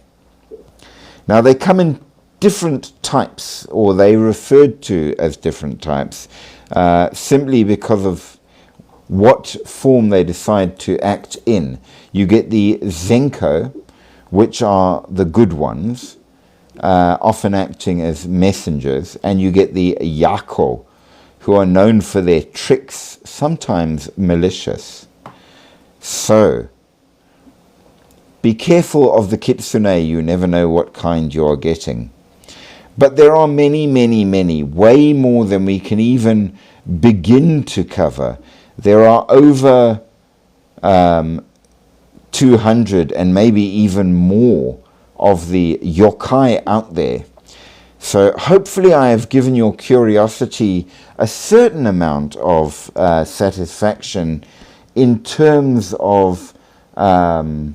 Now, they come in different types, or they referred to as different types, simply because of what form they decide to act in. You get the Zenko, which are the good ones, often acting as messengers, and you get the Yako, who are known for their tricks, sometimes malicious. So, be careful of the kitsune, you never know what kind you are getting. But there are many, many, many, way more than we can even begin to cover. There are over 200 and maybe even more of the yokai out there. So hopefully I have given your curiosity a certain amount of satisfaction in terms of the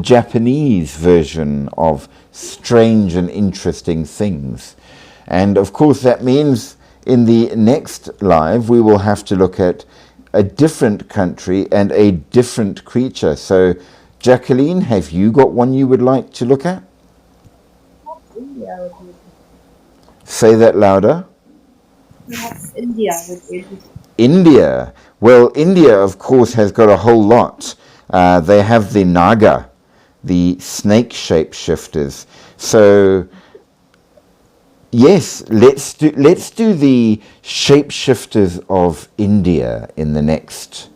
Japanese version of strange and interesting things. And of course that means in the next live we will have to look at a different country and a different creature. So Jacqueline, have you got one you would like to look at? India would be. Say that louder. Perhaps India would be. India. Well, India, of course, has got a whole lot. They have the Naga, the snake shapeshifters. So, yes, let's do the shapeshifters of India in the next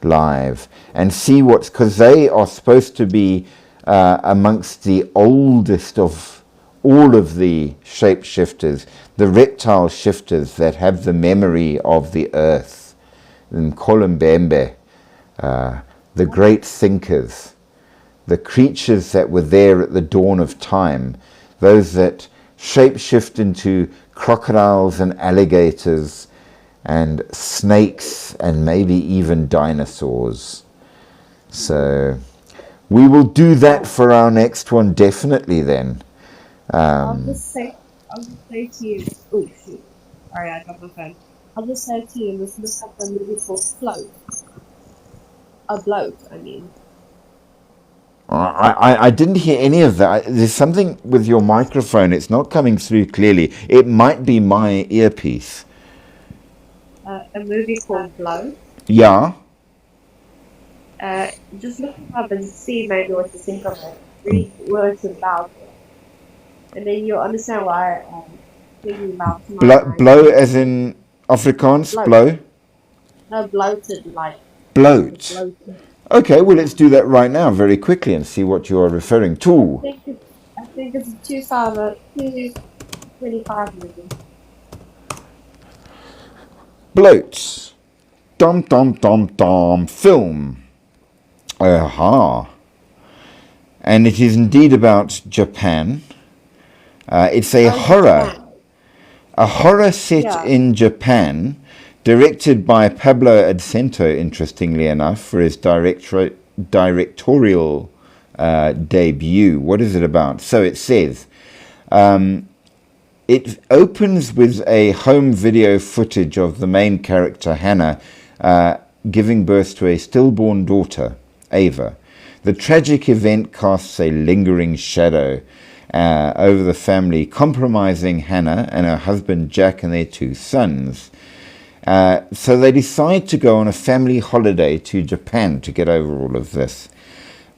live and see what's, because they are supposed to be amongst the oldest of all of the shapeshifters, the reptile shifters that have the memory of the earth, the Nkolombembe, the great thinkers, the creatures that were there at the dawn of time, those that shapeshift into crocodiles and alligators, and snakes and maybe even dinosaurs. So we will do that for our next one definitely then. I'll just say to you, oh shoot, sorry, I got my phone. I'll just say to you, let's look up the movie called Float. A bloat, I mean. I didn't hear any of that. There's something with your microphone. It's not coming through clearly. It might be my earpiece. A movie called Bloat. Yeah. Just look it up and see maybe what you think of it. Read what it's about. And then you'll understand why I'm thinking about tonight. Blow as in Afrikaans? Bloat. Blow? No, bloated, like. Bloat. Bloated. Okay, well, let's do that right now very quickly and see what you are referring to. I think it's a 2025 movie. Bloats. Dum dum dum dum. Film. Aha. And it is indeed about Japan. It's a horror. Japan. A horror set in Japan, directed by Pablo Adcento, interestingly enough, for his directorial debut. What is it about? So it says, it opens with a home video footage of the main character, Hannah, giving birth to a stillborn daughter, Ava. The tragic event casts a lingering shadow over the family, compromising Hannah and her husband Jack and their 2 sons. So they decide to go on a family holiday to Japan to get over all of this.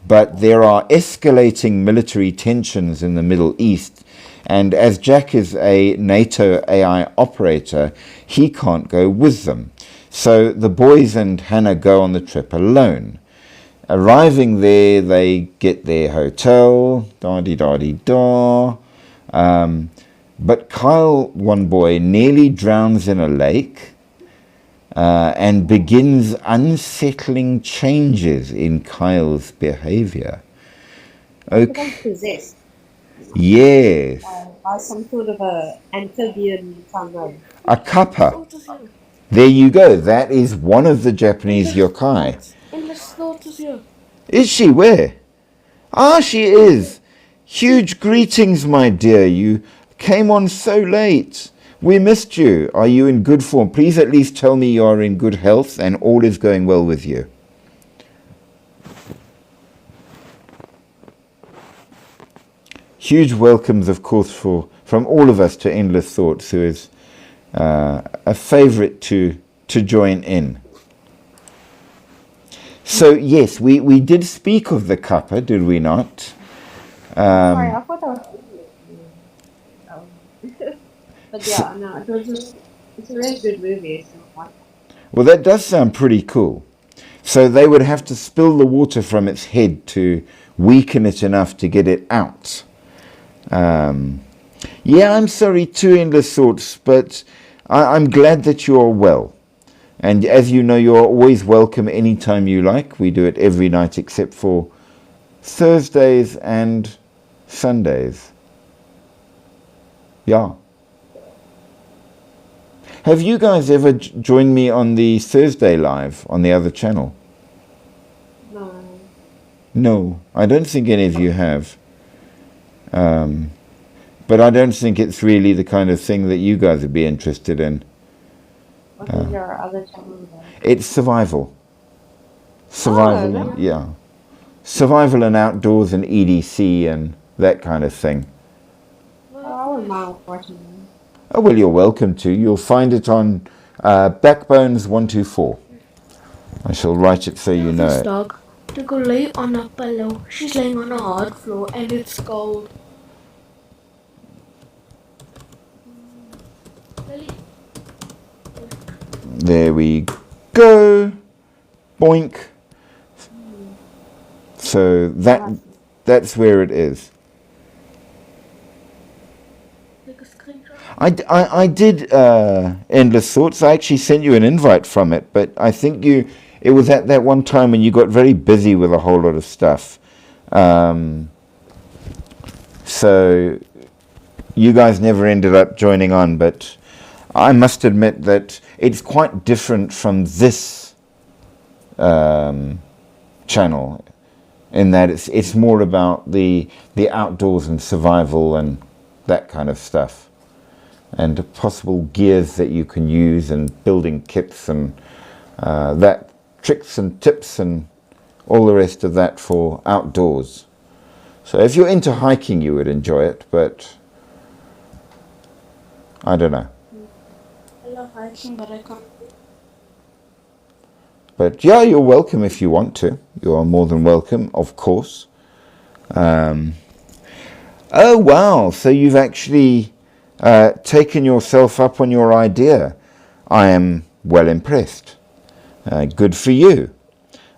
But there are escalating military tensions in the Middle East, and as Jack is a NATO AI operator, he can't go with them. So the boys and Hannah go on the trip alone. Arriving there, they get their hotel, da-dee-da-dee-da. But Kyle, one boy, nearly drowns in a lake and begins unsettling changes in Kyle's behavior. Okay. Possessed Yes. by some sort of a amphibian unknown. A kappa. There you go. That is one of the Japanese yokai. Endless Thoughts is here. Is she? Where? Ah, she is. Huge greetings, my dear. You came on so late. We missed you. Are you in good form? Please at least tell me you are in good health and all is going well with you. Huge welcomes, of course, from all of us to Endless Thoughts, who is a favorite to join in. So, yes, we did speak of the kappa, did we not? Sorry, I thought that was. But yeah, no, it's a really good movie. So Well, that does sound pretty cool. So they would have to spill the water from its head to weaken it enough to get it out. Yeah, I'm sorry too, Endless Thoughts, but I'm glad that you're well. And as you know, you're always welcome anytime you like. We do it every night except for Thursdays and Sundays. Yeah. Have you guys ever joined me on the Thursday live on the other channel? no. No, I don't think any of you have. But I don't think it's really the kind of thing that you guys would be interested in. What is your other channel? It's survival. Survival, Oh, yeah. Survival and outdoors and EDC and that kind of thing. Oh, I wouldn't mind watching it. Oh, well, you're welcome to. You'll find it on Backbones 124. I shall write it so you know This it. dog to go lay on a pillow. She's laying on a hard floor and it's cold. Lily. There we go. Boink. So that's where it is. Take a screenshot. I did Endless Thoughts. I actually sent you an invite from it, but I think it was at that one time when you got very busy with a whole lot of stuff. So you guys never ended up joining on, but I must admit that it's quite different from this channel, in that it's more about the outdoors and survival and that kind of stuff, and possible gears that you can use, and building kits and that tricks and tips and all the rest of that for outdoors. So if you're into hiking, you would enjoy it, but I don't know. I love hiking, but I can't. But yeah, you're welcome if you want to. You are more than welcome, of course. Oh wow, so you've actually taken yourself up on your idea. I am well impressed. Good for you.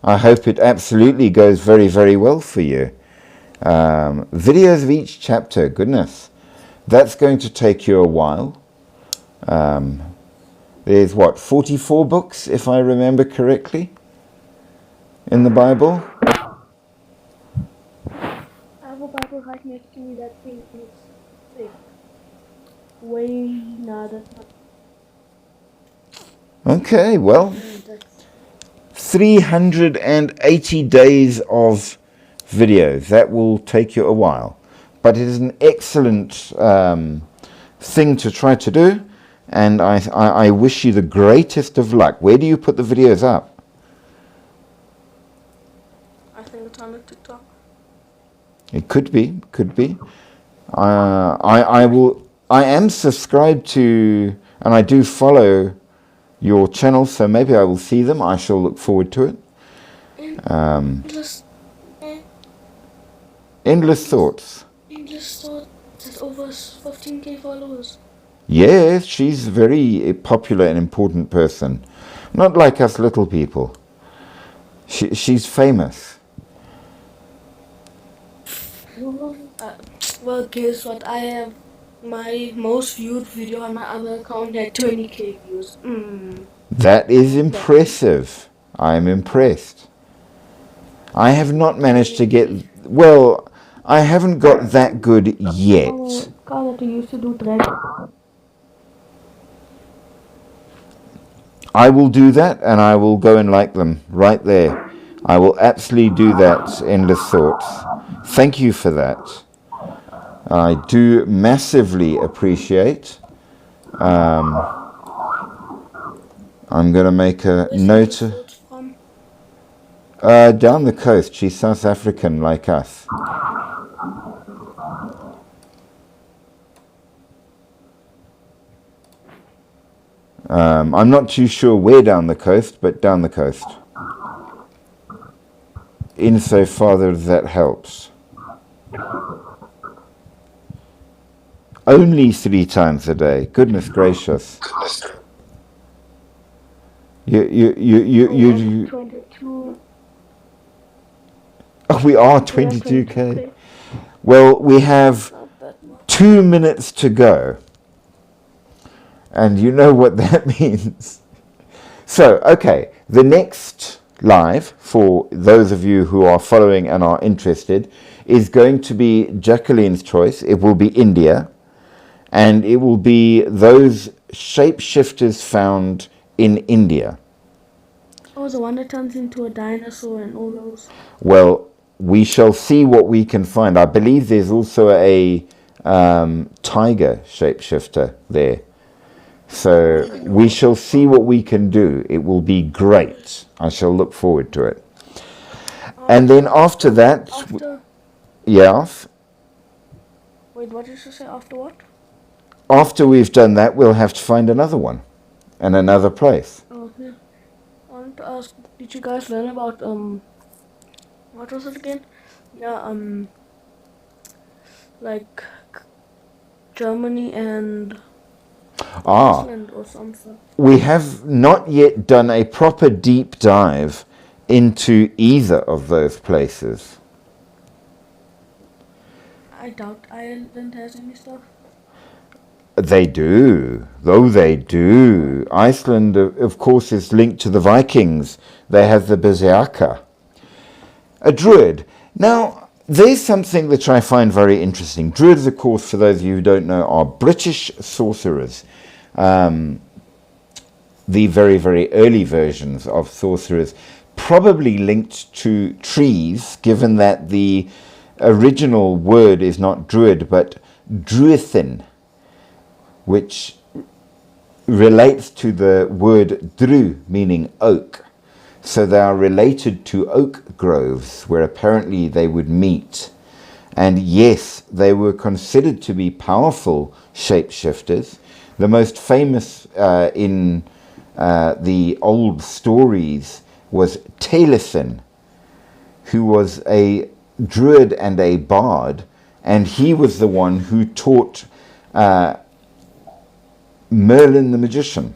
I hope it absolutely goes very, very well for you. Videos of each chapter, goodness. That's going to take you a while. There's what, 44 books, if I remember correctly, in the Bible? I have a Bible right next to me. That thing is thick. Way not that much. Okay, well, 380 days of videos. That will take you a while. But it is an excellent thing to try to do. And I wish you the greatest of luck. Where do you put the videos up? I think it's on the TikTok. It could be, could be. I am subscribed to, and I do follow your channel, so maybe I will see them. I shall look forward to it. Just Endless Thoughts. English thought has over 15k followers. Yes, she's a very popular and important person. Not like us little people. She's famous. Well, guess what? I have my most viewed video on my other account had 20k views. That is impressive. I'm impressed. I have not managed to get... Well, I haven't got that good yet. God, that I used to do drag. I will do that, and I will go and like them right there. I will absolutely do that, Endless Thoughts. Thank you for that. I do massively appreciate. I'm going to make a note. Down the coast. She's South African like us. I'm not too sure where down the coast, but down the coast. Insofar as that helps. Only 3 times a day. Goodness gracious. You 22. Oh, we are 22k. Well, we have 2 minutes to go. And you know what that means. So, okay, the next live, for those of you who are following and are interested, is going to be Jacqueline's choice. It will be India, and it will be those shapeshifters found in India. Oh, the one that turns into a dinosaur and all those. Well, we shall see what we can find. I believe there's also a tiger shapeshifter there. So we shall see what we can do. It will be great. I shall look forward to it. And then after that... Yes? Wait, what did you say? After what? After we've done that, we'll have to find another one. And another place. Oh, yeah. I wanted to ask, did you guys learn about, what was it again? Yeah, like, Germany and... Iceland or something. We have not yet done a proper deep dive into either of those places. I doubt Ireland has any stuff. They do. Though they do. Iceland, of course, is linked to the Vikings. They have the Berserker. A druid. Now, there's something which I find very interesting. Druids, of course, for those of you who don't know, are British sorcerers. the very, very early versions of sorcerers, probably linked to trees, given that the original word is not druid but druithin, which relates to the word dru, meaning oak. So they are related to oak groves, where apparently they would meet. And yes, they were considered to be powerful shapeshifters. The most famous in the old stories was Taliesin, who was a druid and a bard, and he was the one who taught Merlin the magician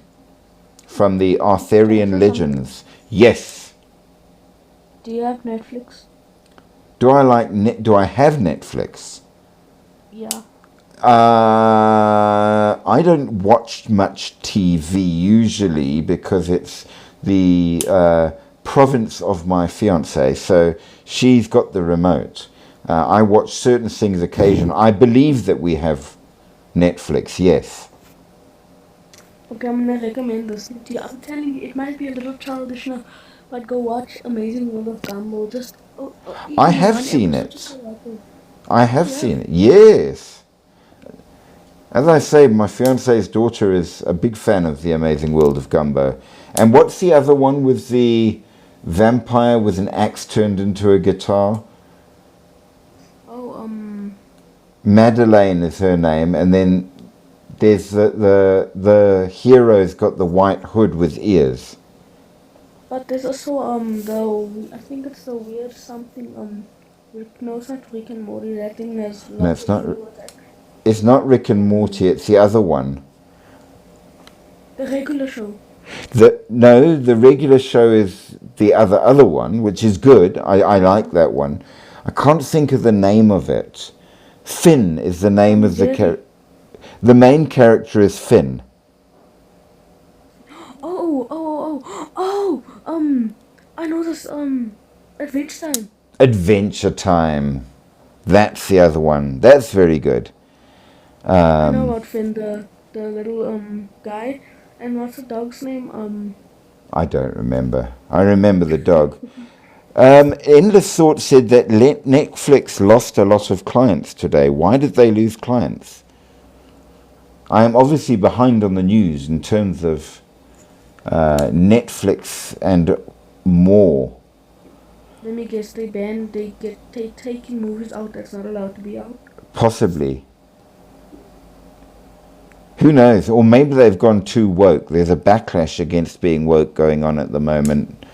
from the Arthurian legends. Yes. Do you have Netflix? Do I have Netflix? Yeah. I don't watch much TV usually because it's the province of my fiance, so she's got the remote. I watch certain things occasionally. I believe that we have Netflix, yes. Okay, I'm gonna recommend this to you. I'm telling you, it might be a little childish now, but go watch Amazing World of Gumball. Just I even have one seen episode, it. just watch it. I have Yeah. seen it, yes. As I say, my fiance's daughter is a big fan of The Amazing World of Gumball. And what's the other one with the vampire with an axe turned into a guitar? Oh, Madeleine is her name, and then there's the hero's got the white hood with ears. but there's also I think it's the weird something no, it's not Rick and Morty. That thing has No, lots it's to not. do with that. It's not Rick and Morty. It's the other one. The regular show. The regular show is the other one, which is good. I like that one. I can't think of the name of it. Finn is the name of the character. The main character is Finn. I know this, Adventure Time. Adventure Time. That's the other one. That's very good. I know about Finn, the little, guy. And what's the dog's name? I don't remember. I remember the dog. Endless Thought said that Netflix lost a lot of clients today. Why did they lose clients? I am obviously behind on the news in terms of Netflix and more. Let me guess, they taking movies out that's not allowed to be out. Possibly. Who knows? Or maybe they've gone too woke. There's a backlash against being woke going on at the moment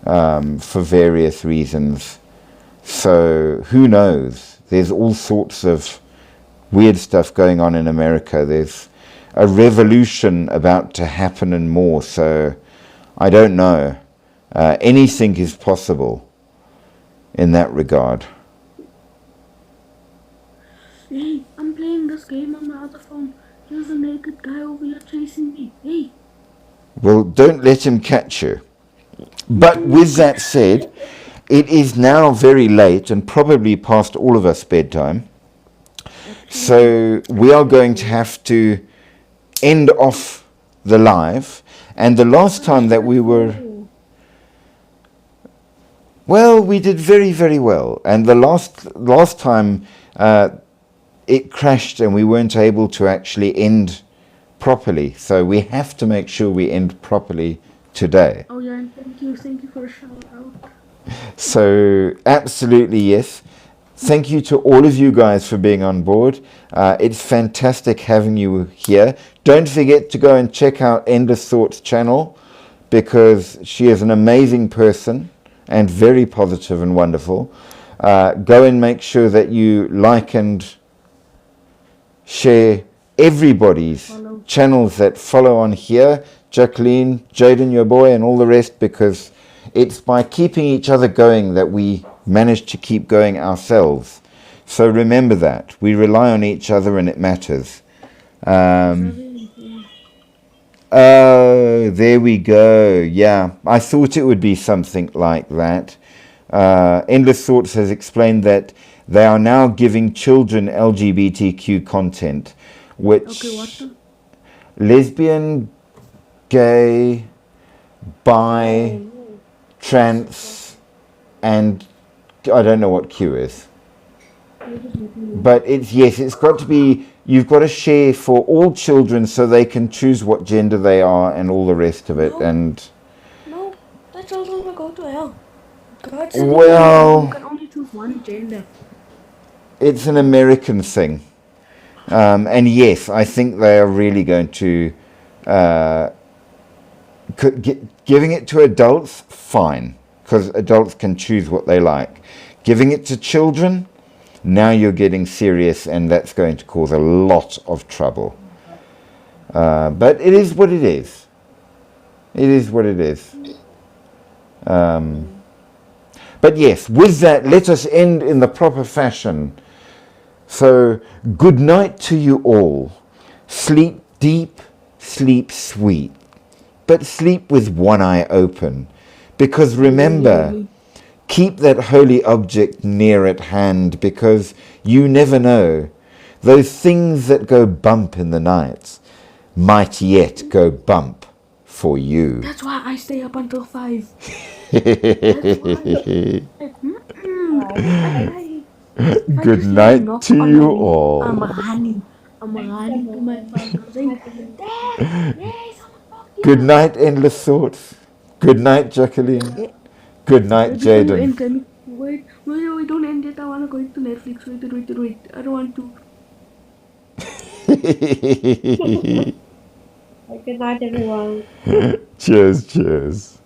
for various reasons. So who knows? There's all sorts of weird stuff going on in America. There's a revolution about to happen and more. So I don't know. Anything is possible in that regard. Hey, I'm playing this game on my other phone. There's a naked guy over here chasing me. Hey. Well, don't let him catch you. But with that said, it is now very late and probably past all of us bedtime. So we are going to have to end off the live. And the last time that we were... Well, we did very, very well. And the last time it crashed and we weren't able to actually end properly. So we have to make sure we end properly today. Oh yeah, and thank you for a shout out. So absolutely yes. Thank you to all of you guys for being on board. It's fantastic having you here. Don't forget to go and check out Endless Thoughts channel because she is an amazing person and very positive and wonderful. Go and make sure that you like and share everybody's channels that follow on here. Jacqueline, Jaden, your boy, and all the rest, because it's by keeping each other going that we manage to keep going ourselves. So remember that. We rely on each other and it matters. Oh, there we go. Yeah, I thought it would be something like that. Endless Thoughts has explained that they are now giving children LGBTQ content, which... Okay, what the? lesbian, gay, bi, trans, and I don't know what Q is. But it's got to be, you've got to share for all children so they can choose what gender they are and all the rest of it. No. And No, that children will go to hell. God said Well- you can only choose one gender. it's an American thing. And yes, I think they are really going to, giving it to adults, fine, because adults can choose what they like. Giving it to children, now you're getting serious, and that's going to cause a lot of trouble. But it is what it is. It is what it is. But yes, with that, let us end in the proper fashion. So, good night to you all. Sleep deep, sleep sweet, but sleep with one eye open. Because remember, keep that holy object near at hand, because you never know. Those things that go bump in the night might yet go bump for you. That's why I stay up until 5. Good night to you all. I'm running to my phone. I'm saying, Dad, there's someone talking. Good night, Endless Thoughts. Good night, Jacqueline. Good night, Before you Jaden. end, tell me, wait, don't end it. I want to go into Netflix. Wait. I don't want to. Good night, everyone. Cheers.